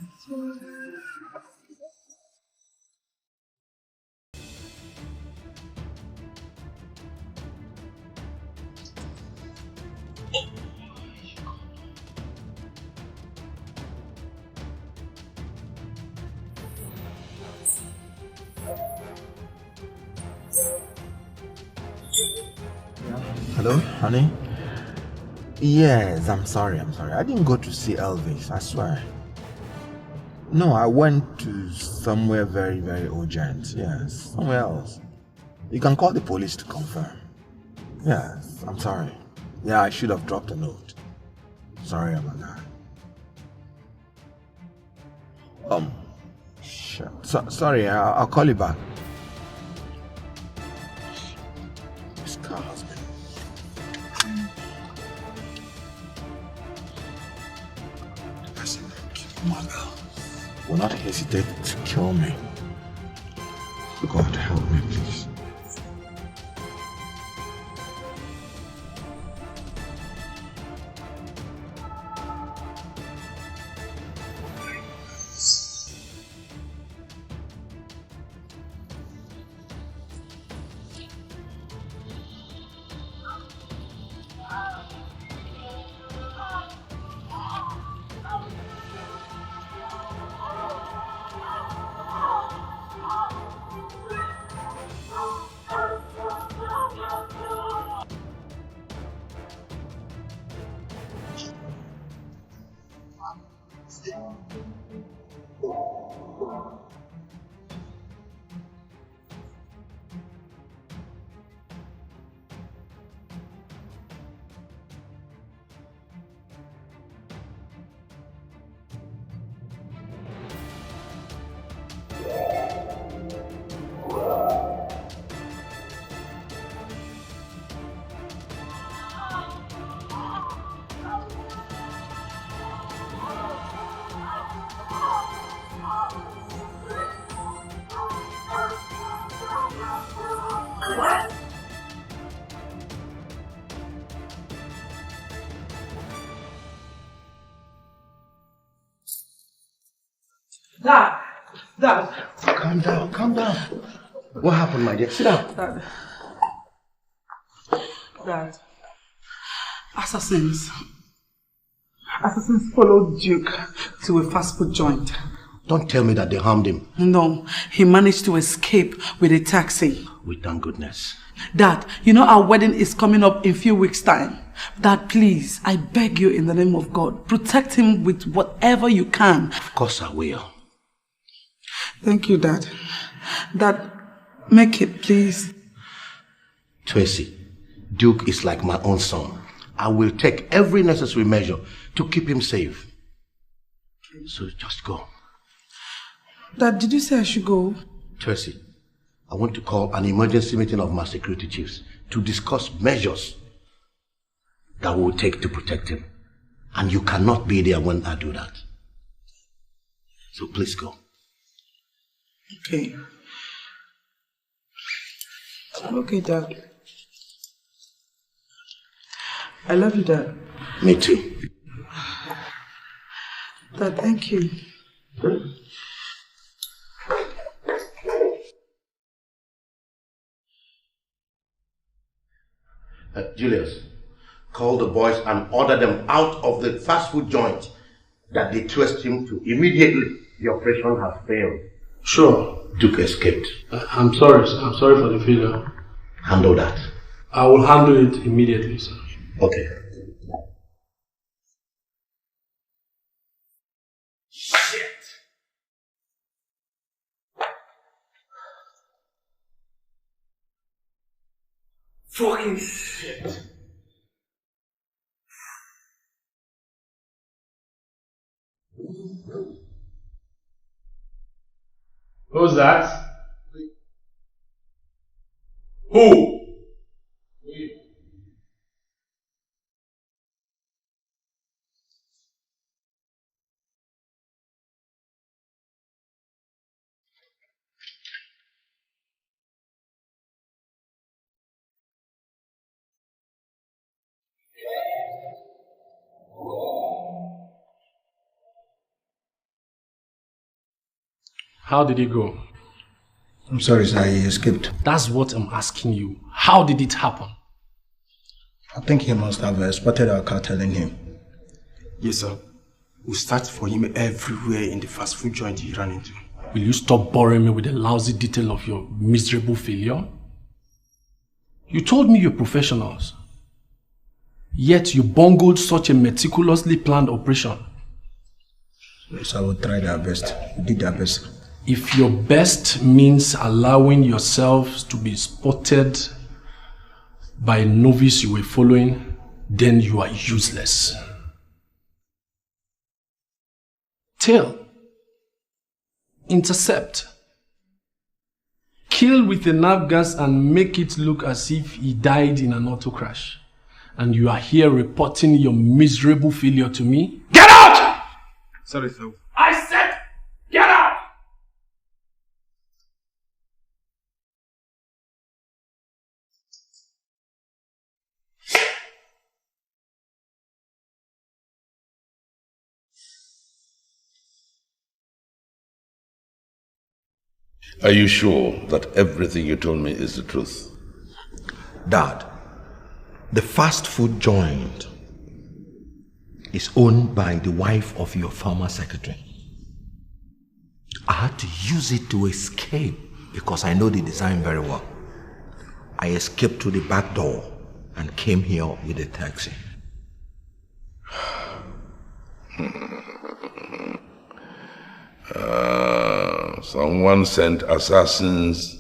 Hello, honey? Yes, I'm sorry. I didn't go to see Elvis, I swear. No, I went to somewhere very, very urgent. Yes, somewhere else. You can call the police to confirm. Yes, I'm sorry. Yeah, I should have dropped a note. Sorry about that. Sure. Sorry, I'll call you back. This car has been... The person that killed my girl will not hesitate to kill me. God help me, please. Dad. Calm down. What happened, my dear? Sit down. Dad. Assassins followed Duke to a fast food joint. Don't tell me that they harmed him. No, he managed to escape with a taxi. We thank goodness. Dad, you know our wedding is coming up in a few weeks' time. Dad, please, I beg you in the name of God, protect him with whatever you can. Of course I will. Thank you, Dad. Dad, make it, please. Tracy, Duke is like my own son. I will take every necessary measure to keep him safe. So just go. Dad, did you say I should go? Tracy, I want to call an emergency meeting of my security chiefs to discuss measures that we will take to protect him. And you cannot be there when I do that. So please go. Okay. Okay, Dad. I love you, Dad. Me too. Dad, thank you. Julius, call the boys and order them out of the fast food joint that they traced him to immediately. The operation has failed. Sure. Duke escaped. I'm sorry, sir. I'm sorry for the failure. Handle that. I will handle it immediately, sir. Okay. Shit! Fucking shit! Who's that? Who? How did he go? I'm sorry, sir, he escaped. That's what I'm asking you. How did it happen? I think he must have spotted our car telling him. Yes, sir. We searched for him everywhere in the fast food joint he ran into. Will you stop boring me with the lousy detail of your miserable failure? You told me you're professionals. Yet you bungled such a meticulously planned operation. Yes, I will try our best. We did our best. If your best means allowing yourselves to be spotted by a novice you were following, then you are useless. Tail. Intercept. Kill with a nerve gas and make it look as if he died in an auto crash. And you are here reporting your miserable failure to me? Get out! Sorry, sir. I said, get out! Are you sure that everything you told me is the truth? Dad, the fast food joint is owned by the wife of your former secretary. I had to use it to escape because I know the design very well. I escaped through the back door and came here with a taxi. Someone sent assassins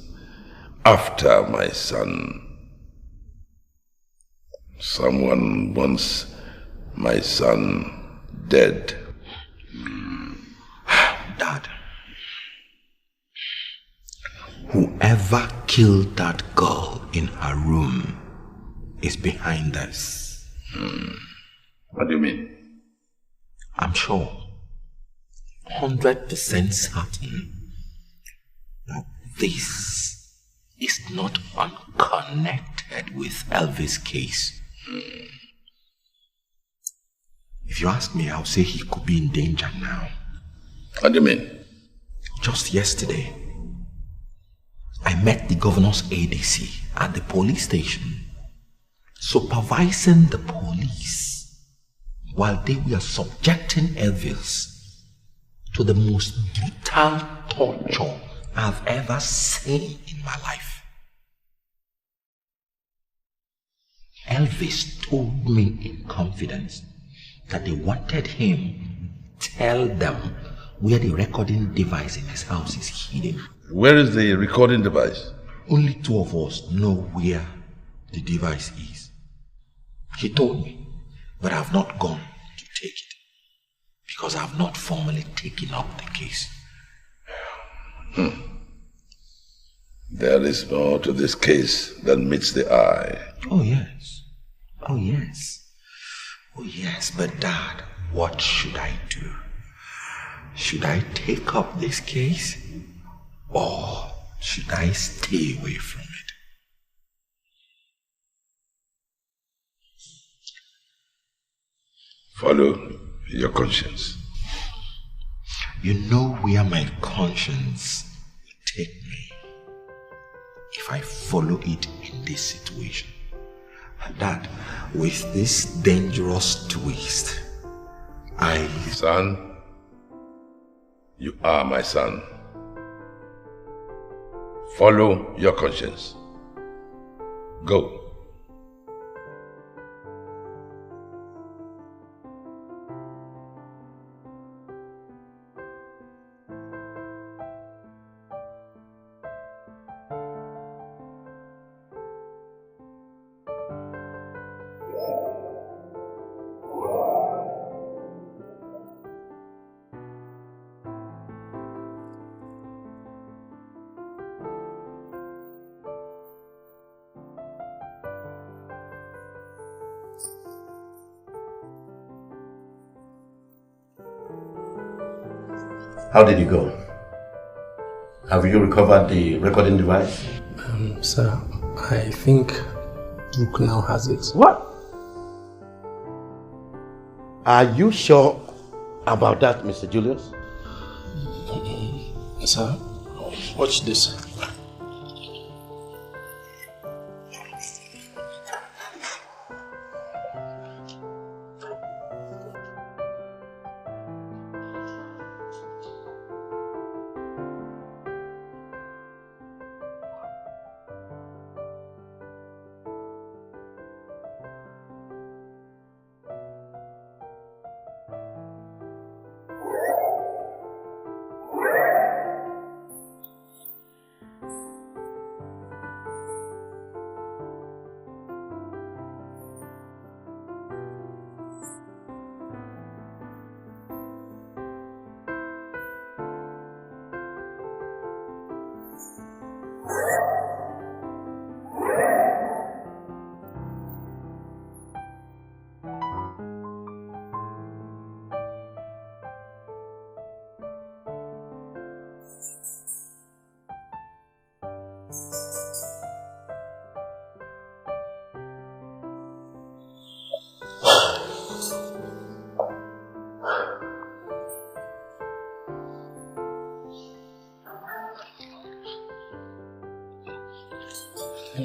after my son. Someone wants my son dead. Dad, whoever killed that girl in her room is behind this. What do you mean? I'm sure, 100% certain, that this is not unconnected with Elvis' case. If you ask me, I'll say he could be in danger now. What do you mean? Just yesterday, I met the governor's ADC at the police station, supervising the police while they were subjecting Elvis to the most brutal torture I've ever seen in my life. Elvis told me in confidence that they wanted him to tell them where the recording device in his house is hidden. Where is the recording device? Only two of us know where the device is. He told me, but I've not gone to take it because I've not formally taken up the case. There is more to this case than meets the eye. Oh yes. Oh yes. Oh yes, but Dad, what should I do? Should I take up this case or should I stay away from it? Follow your conscience. You know where my conscience will take me if I follow it in this situation. And that, with this dangerous twist, Son, you are my son. Follow your conscience. Go. How did you go? Have you recovered the recording device? Sir, I think Brooke now has it. What? Are you sure about that, Mr. Julius? Sir, watch this.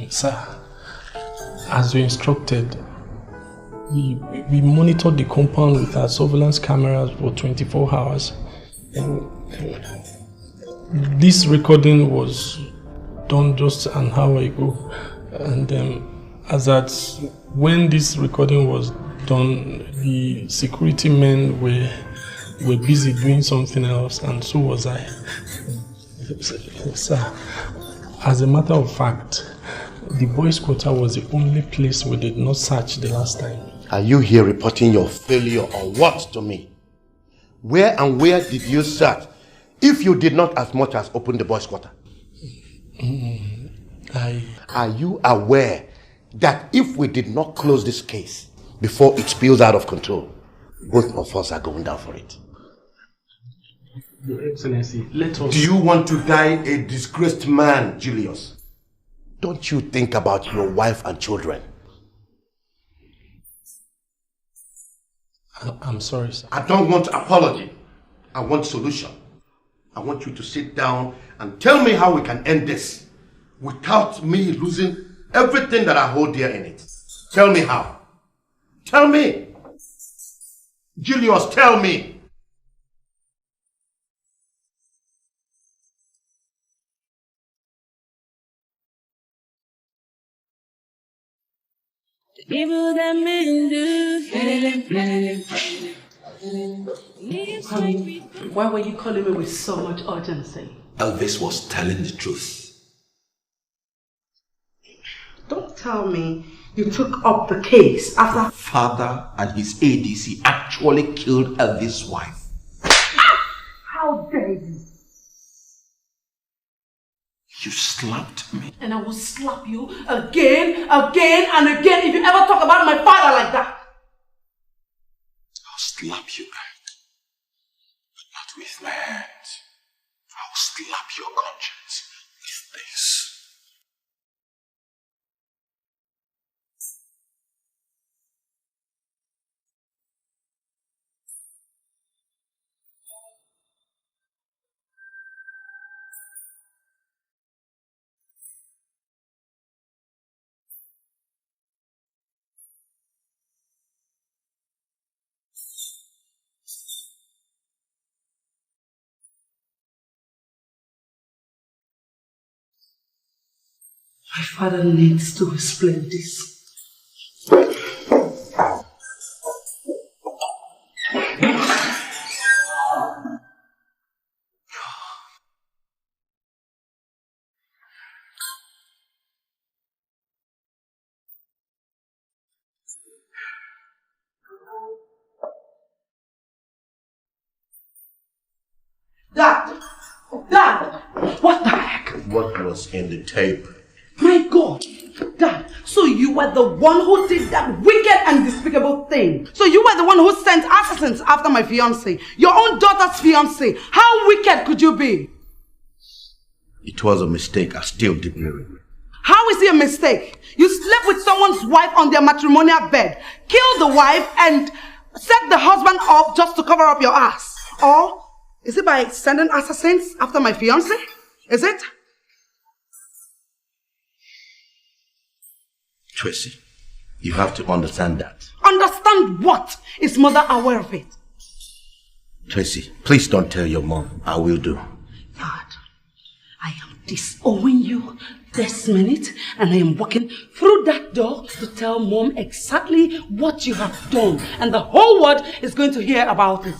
Sir, as you instructed, we monitored the compound with our surveillance cameras for 24 hours. And this recording was done just an hour ago. And as at when this recording was done, the security men were busy doing something else, and so was I. Sir, as a matter of fact, the boys' quarter was the only place we did not search the last time. Are you here reporting your failure or what to me? Where did you search if you did not as much as open the boys' quarter? Are you aware that if we did not close this case before it spills out of control, both of us are going down for it? Your Excellency, let us... Do you want to die a disgraced man, Julius? Don't you think about your wife and children? I'm sorry, sir. I don't want apology. I want solution. I want you to sit down and tell me how we can end this without me losing everything that I hold dear in it. Tell me how. Tell me. Julius, tell me. Evil that men do. Honey, why were you calling me with so much urgency? Elvis was telling the truth. Don't tell me you took up the case after... Father and his ADC actually killed Elvis' wife. How dare you? You slapped me. And I will slap you again and again if you ever talk about my father like that. I'll slap you back, but not with my hands. I'll slap your conscience with this. My father needs to explain this. Dad! What the heck? What was in the tape? My God! Dad, so you were the one who did that wicked and despicable thing. So you were the one who sent assassins after my fiancé, your own daughter's fiancé. How wicked could you be? It was a mistake. I still deeply regret. How is it a mistake? You slept with someone's wife on their matrimonial bed, killed the wife and set the husband up just to cover up your ass. Or is it by sending assassins after my fiancé? Is it? Tracy, you have to understand that. Understand what? Is mother aware of it? Tracy, please don't tell your mom. I will do. Dad, I am disowning you this minute and I am walking through that door to tell mom exactly what you have done. And the whole world is going to hear about it.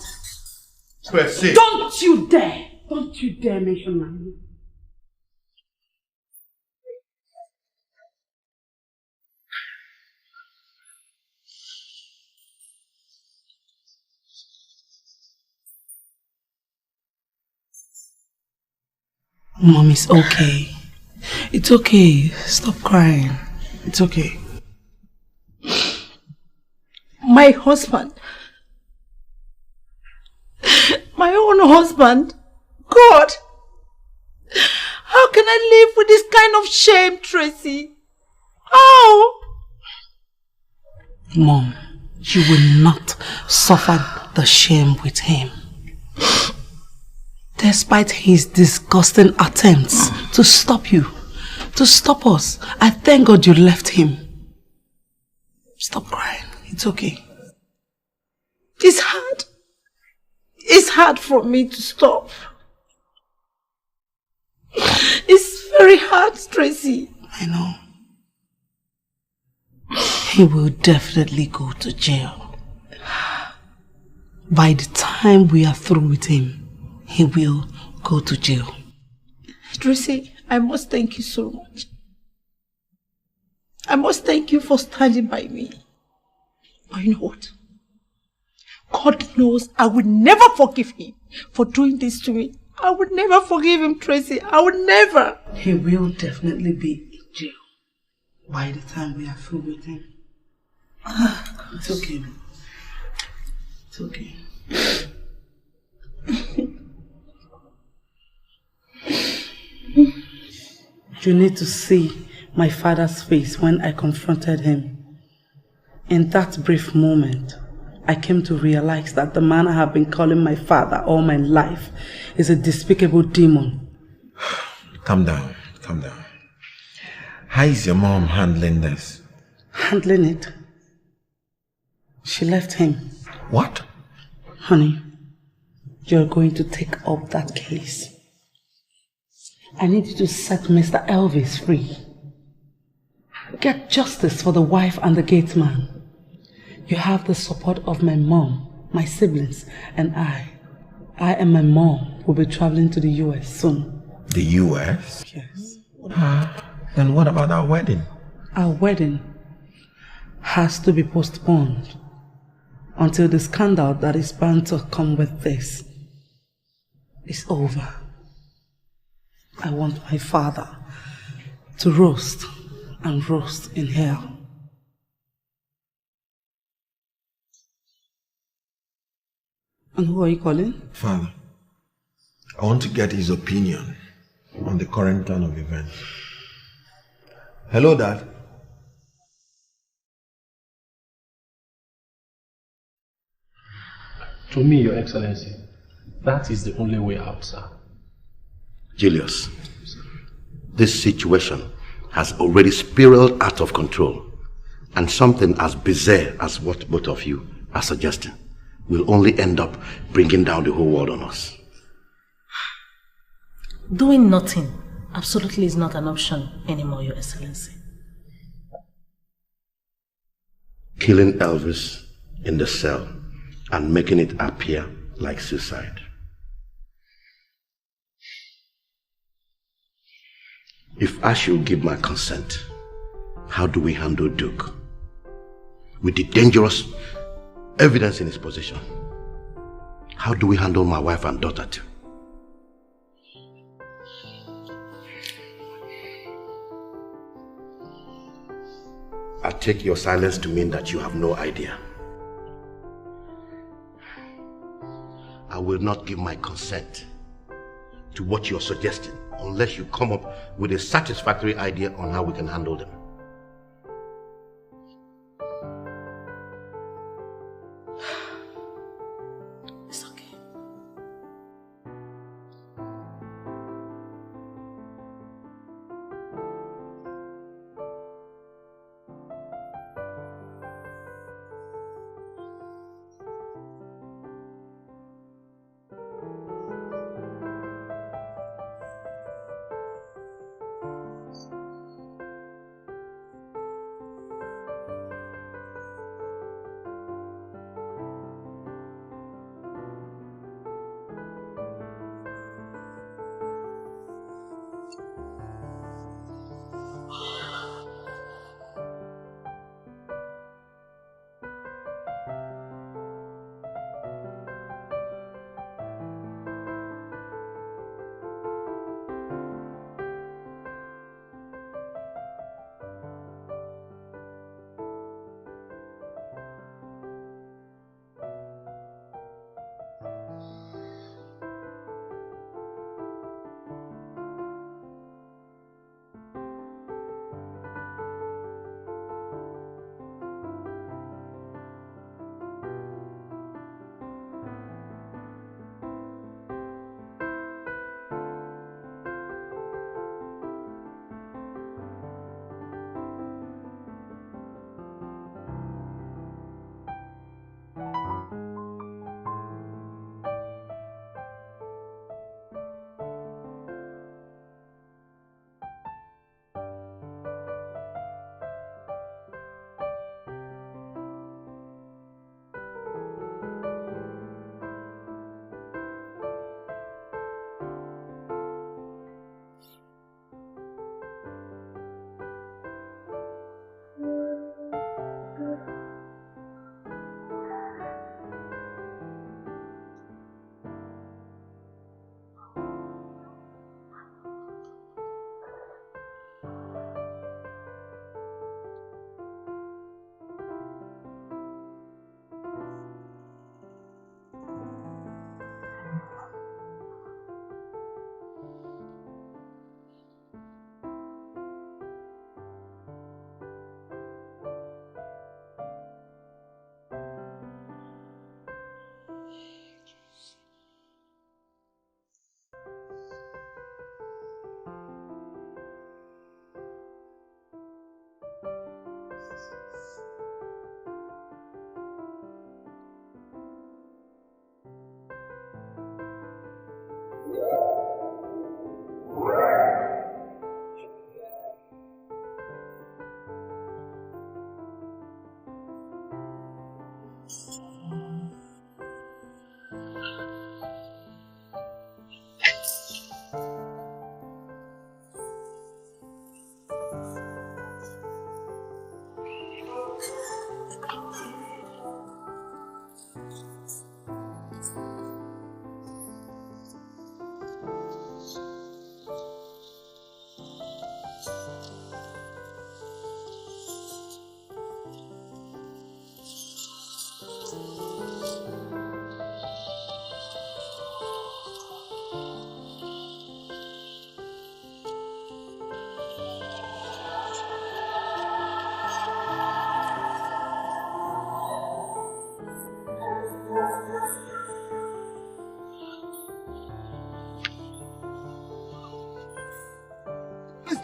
Tracy! Don't you dare! Don't you dare mention my name. Mom, it's okay. It's okay. Stop crying. It's okay. My husband. My own husband. God. How can I live with this kind of shame, Tracy? How? Mom, you will not suffer the shame with him. Despite his disgusting attempts to stop you, to stop us, I thank God you left him. Stop crying. It's okay. It's hard. It's hard for me to stop. It's very hard, Tracy. I know. He will definitely go to jail. By the time we are through with him, he will go to jail. Tracy, I must thank you so much. I must thank you for standing by me. But you know what? God knows I would never forgive him for doing this to me. I would never forgive him, Tracy. I would never. He will definitely be in jail by the time we are through with him. It's okay. It's okay. You need to see my father's face when I confronted him. In that brief moment, I came to realize that the man I have been calling my father all my life is a despicable demon. Calm down, calm down. How is your mom handling this? Handling it? She left him. What? Honey, you're going to take up that case. I need you to set Mr. Elvis free. Get justice for the wife and the gate man. You have the support of my mom, my siblings, and I and my mom will be traveling to the US soon. The US? Yes. Then what about our wedding? Our wedding has to be postponed until the scandal that is bound to come with this is over. I want my father to roast and roast in hell. And who are you calling? Father, I want to get his opinion on the current turn of events. Hello, Dad. To me, Your Excellency, that is the only way out, sir. Julius, this situation has already spiraled out of control, and something as bizarre as what both of you are suggesting will only end up bringing down the whole world on us. Doing nothing absolutely is not an option anymore, Your Excellency. Killing Elvis in the cell and making it appear like suicide. If I should give my consent, how do we handle Duke? With the dangerous evidence in his possession. How do we handle my wife and daughter too? I take your silence to mean that you have no idea. I will not give my consent to what you're suggesting unless you come up with a satisfactory idea on how we can handle them. It's okay.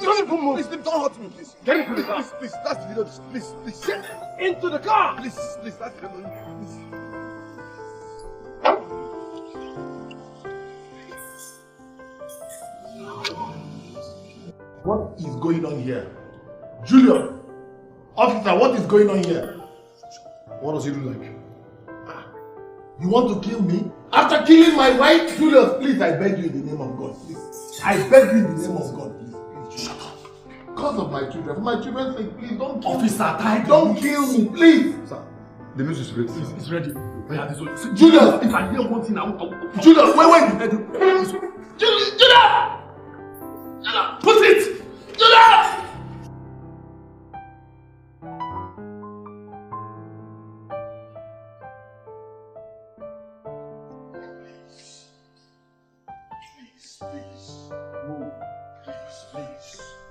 Don't even move. Please, don't hurt me, please. Get into the car. Please, that's the video. Please. Get into the car. Please, that's the video. Please. What is going on here? Julius! Officer, what is going on here? What does he look like? You want to kill me? After killing my wife? Julius, please, I beg you in the name of God, please. I beg you in the name of God, please. Please, shut up. Because of my children, for my children's sake, please don't kill Officer, me. Don't kill me, please. Sir, the news is ready. It's ready. Julius! If I hear one thing, I will. Julius, wait! Julius! Put it! Julius!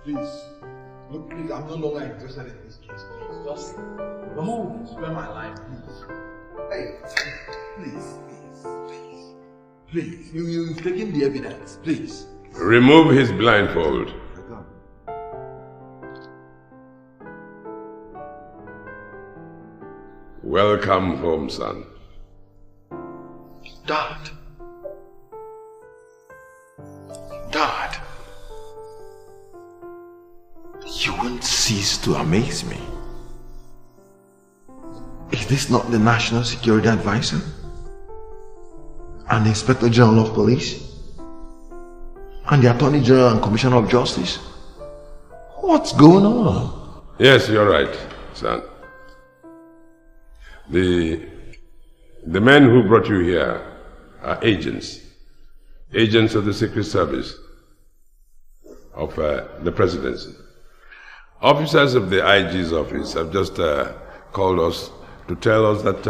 Please. Look, please, I'm no longer interested in this case. Please, just move. Spare my life, please. Hey, please. You've taken the evidence, please. Remove his blindfold. Welcome home, son. Dad. You won't cease to amaze me. Is this not the National Security Advisor? And the Inspector General of Police? And the Attorney General and Commissioner of Justice? What's going on? Yes, you're right, son. The men who brought you here are agents of the Secret Service of the Presidency. Officers of the IG's office have just called us to tell us that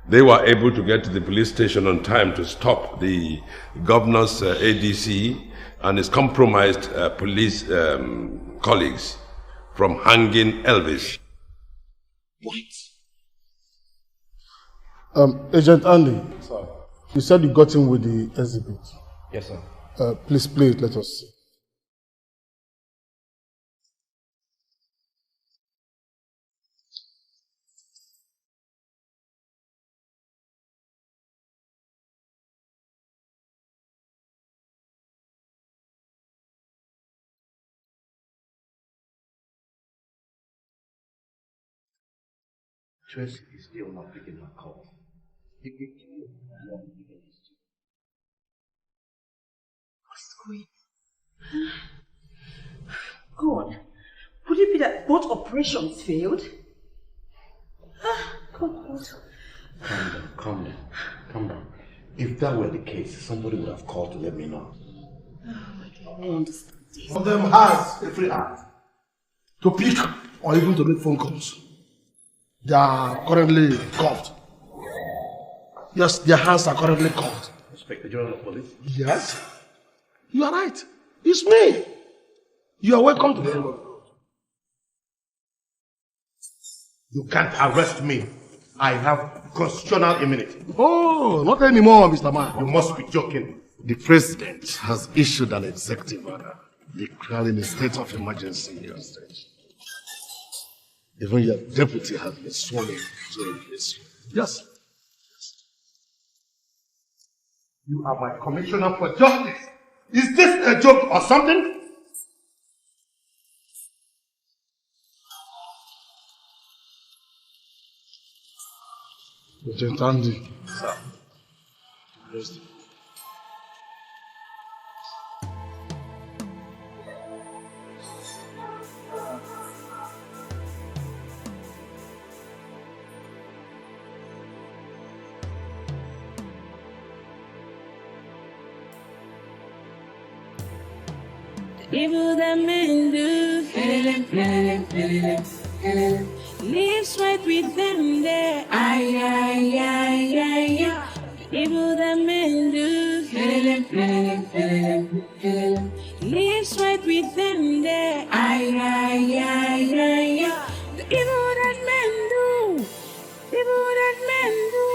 they were able to get to the police station on time to stop the governor's ADC and his compromised police colleagues from hanging Elvis. What? Agent Andy. Sir. You said you got him with the exhibit. Yes, sir. Please play it, let us see. Tracy is still not picking her call. What's going on? God, would it be that both operations failed? God. Calm down. If that were the case, somebody would have called to let me know. I don't understand this. One of them has a free hand to pick or even to make phone calls. They are currently cuffed. Yes, their hands are currently cuffed. Inspector General of Police? Yes. You are right. It's me. You are welcome to the end of the road. You can't arrest me. I have constitutional immunity. Oh, not anymore, Mr. Man. You must be joking. The president has issued an executive order declaring a state of emergency in your state. Even your deputy has been sworn in to replace you. Yes. You are my commissioner for justice. Is this a joke or something? Agent Andy. Sir. Yes. Evil that men do, lives right with them there. Evil that men do, lives right with them there. The evil that men do, evil that men do,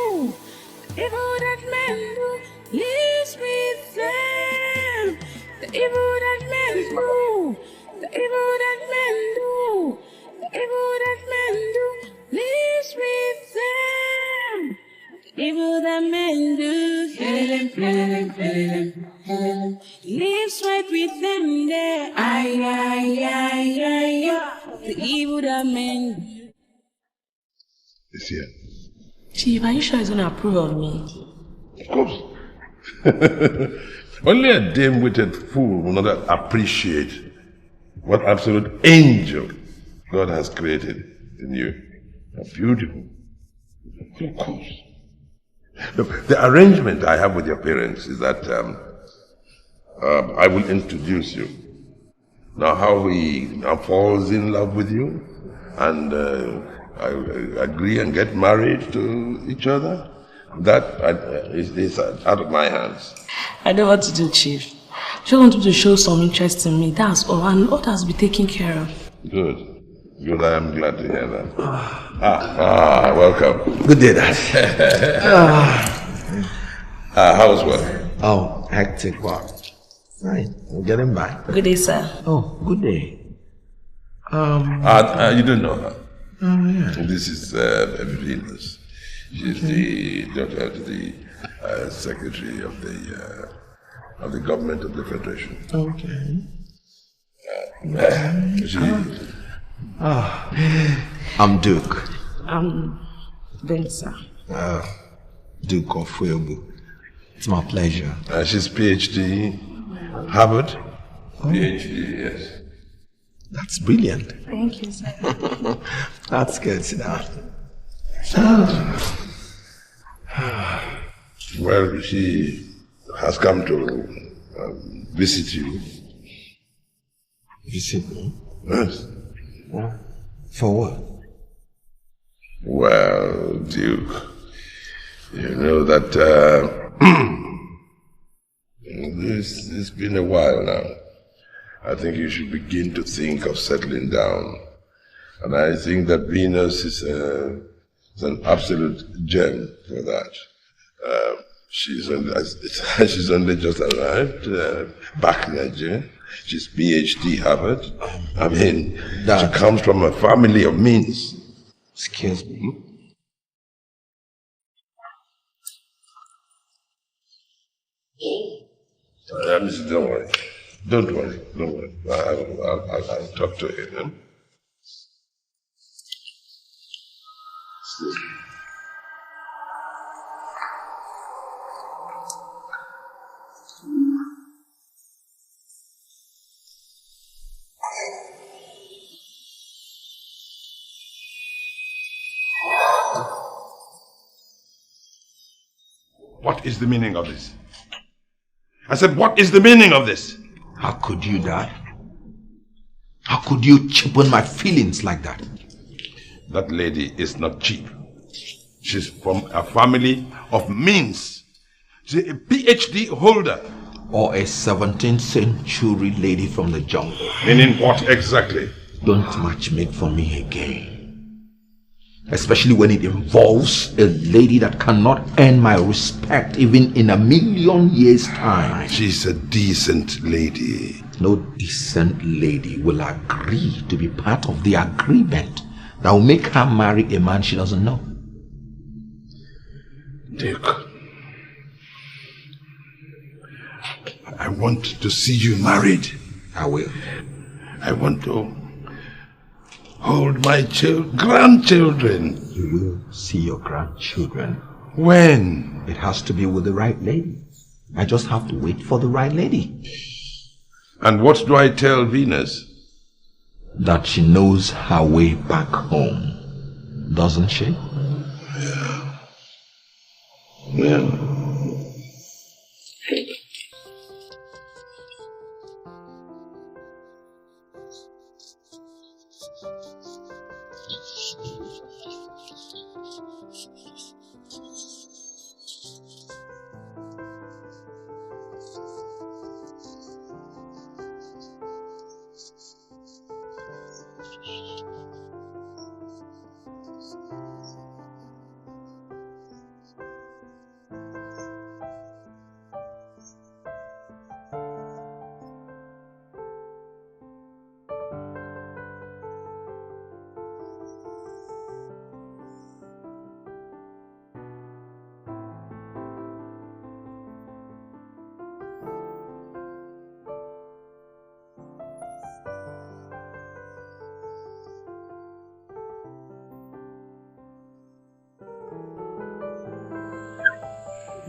evil that men do, lives with them. The evil that men do, the evil that men do, the evil that men do, lives with them. The evil that men do, Lives right with them there. Ay, ay, ay, ay, ay. The evil that men. It's here. Chief, are you sure he's going to approve of me? Of course. Only a dim-witted fool will not appreciate what absolute angel God has created in you. You're beautiful. Of course. Look, the arrangement I have with your parents is that I will introduce you. Now, how he now falls in love with you and I agree and get married to each other, that is out of my hands. I know what to do, Chief. Just wanted to show some interest in me, that's all, and all has been taken care of. Good. Good, I am glad to hear that. Welcome. Good day, Dad. How's work? Oh, hectic work. Fine, I'm getting by. Good day, sir. Oh, good day. You don't know her. Oh, yeah. This is Venus. She's the daughter to the secretary of the government of the Federation. Okay. I'm Duke. Ben, sir. Duke of Fuelbu. It's my pleasure. She's PhD, Harvard. PhD, yes. That's brilliant. Thank you, sir. That's good. Sit down. Well, she has come to visit you. Visit me? Yes. For what? Well, Duke, you know that it's been a while now. I think you should begin to think of settling down. And I think that Venus is an absolute gem for that. She's only just arrived back in Nigeria. She's PhD Harvard. I mean, she comes from a family of means. Excuse me. Don't worry. Don't worry. I'll talk to him. What is the meaning of this? I said, what is the meaning of this? How could you, Dad? How could you cheapen my feelings like that? That lady is not cheap. She's from a family of means. She's a PhD holder. Or a 17th century lady from the jungle. Meaning what exactly? Don't matchmake for me again. Especially when it involves a lady that cannot earn my respect even in 1,000,000 years' time. She's a decent lady. No decent lady will agree to be part of the agreement that will make her marry a man she doesn't know. Duke, I want to see you married. I will. I want to hold my grandchildren. You will see your grandchildren. When? It has to be with the right lady. I just have to wait for the right lady. And what do I tell Venus? That she knows her way back home. Doesn't she? Yeah.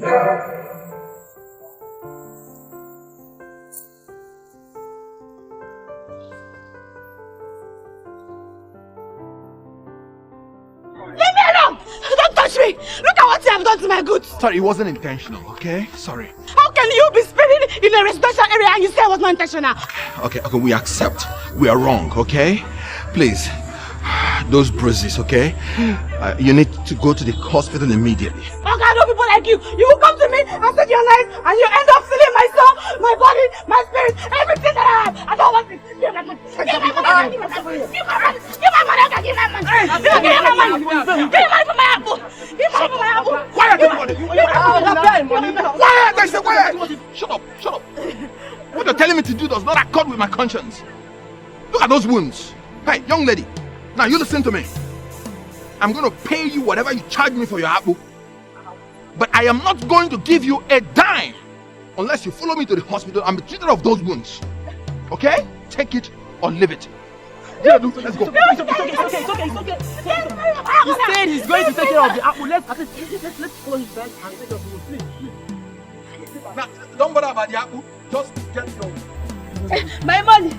Leave me alone! Don't touch me! Look at what you have done to my goods! Sorry, it wasn't intentional, okay? Sorry. How can you be speeding in a residential area and you say it was not intentional? Okay, we accept. We are wrong, okay? Please, those bruises, okay? You need to go to the hospital immediately. Okay, I know people like you. You will come to me and say your life and you end up stealing my soul, my body, my spirit, everything that I have. I don't want it. Give my money. Give my money. Give my money. Give my money. Give my money. Give my money. Give my money. Give my money for my apple. Give my money for my apple. Quiet, everybody. Quiet, I said quiet. Shut up, shut up. What you're telling me to do does not accord with my conscience. Look at those wounds. Hey, young lady. Now you listen to me. I'm going to pay you whatever you charge me for your apple. But I am not going to give you a dime unless you follow me to the hospital and be treated of those wounds. Okay? Take it or leave it. Yeah, let's go. It's okay. He said he's going to take care of the apple. Let's call his bag and take care of the wood. Please. Now, don't bother about the apple. Just get your... My money!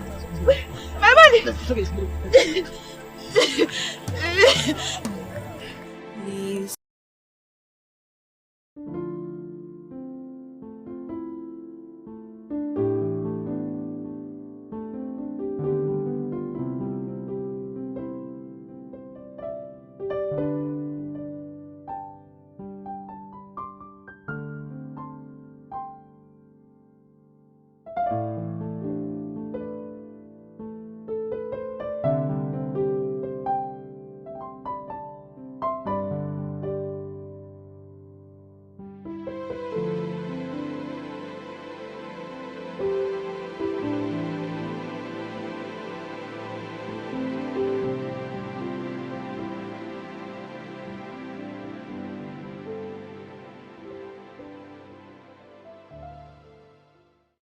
My money! It's okay.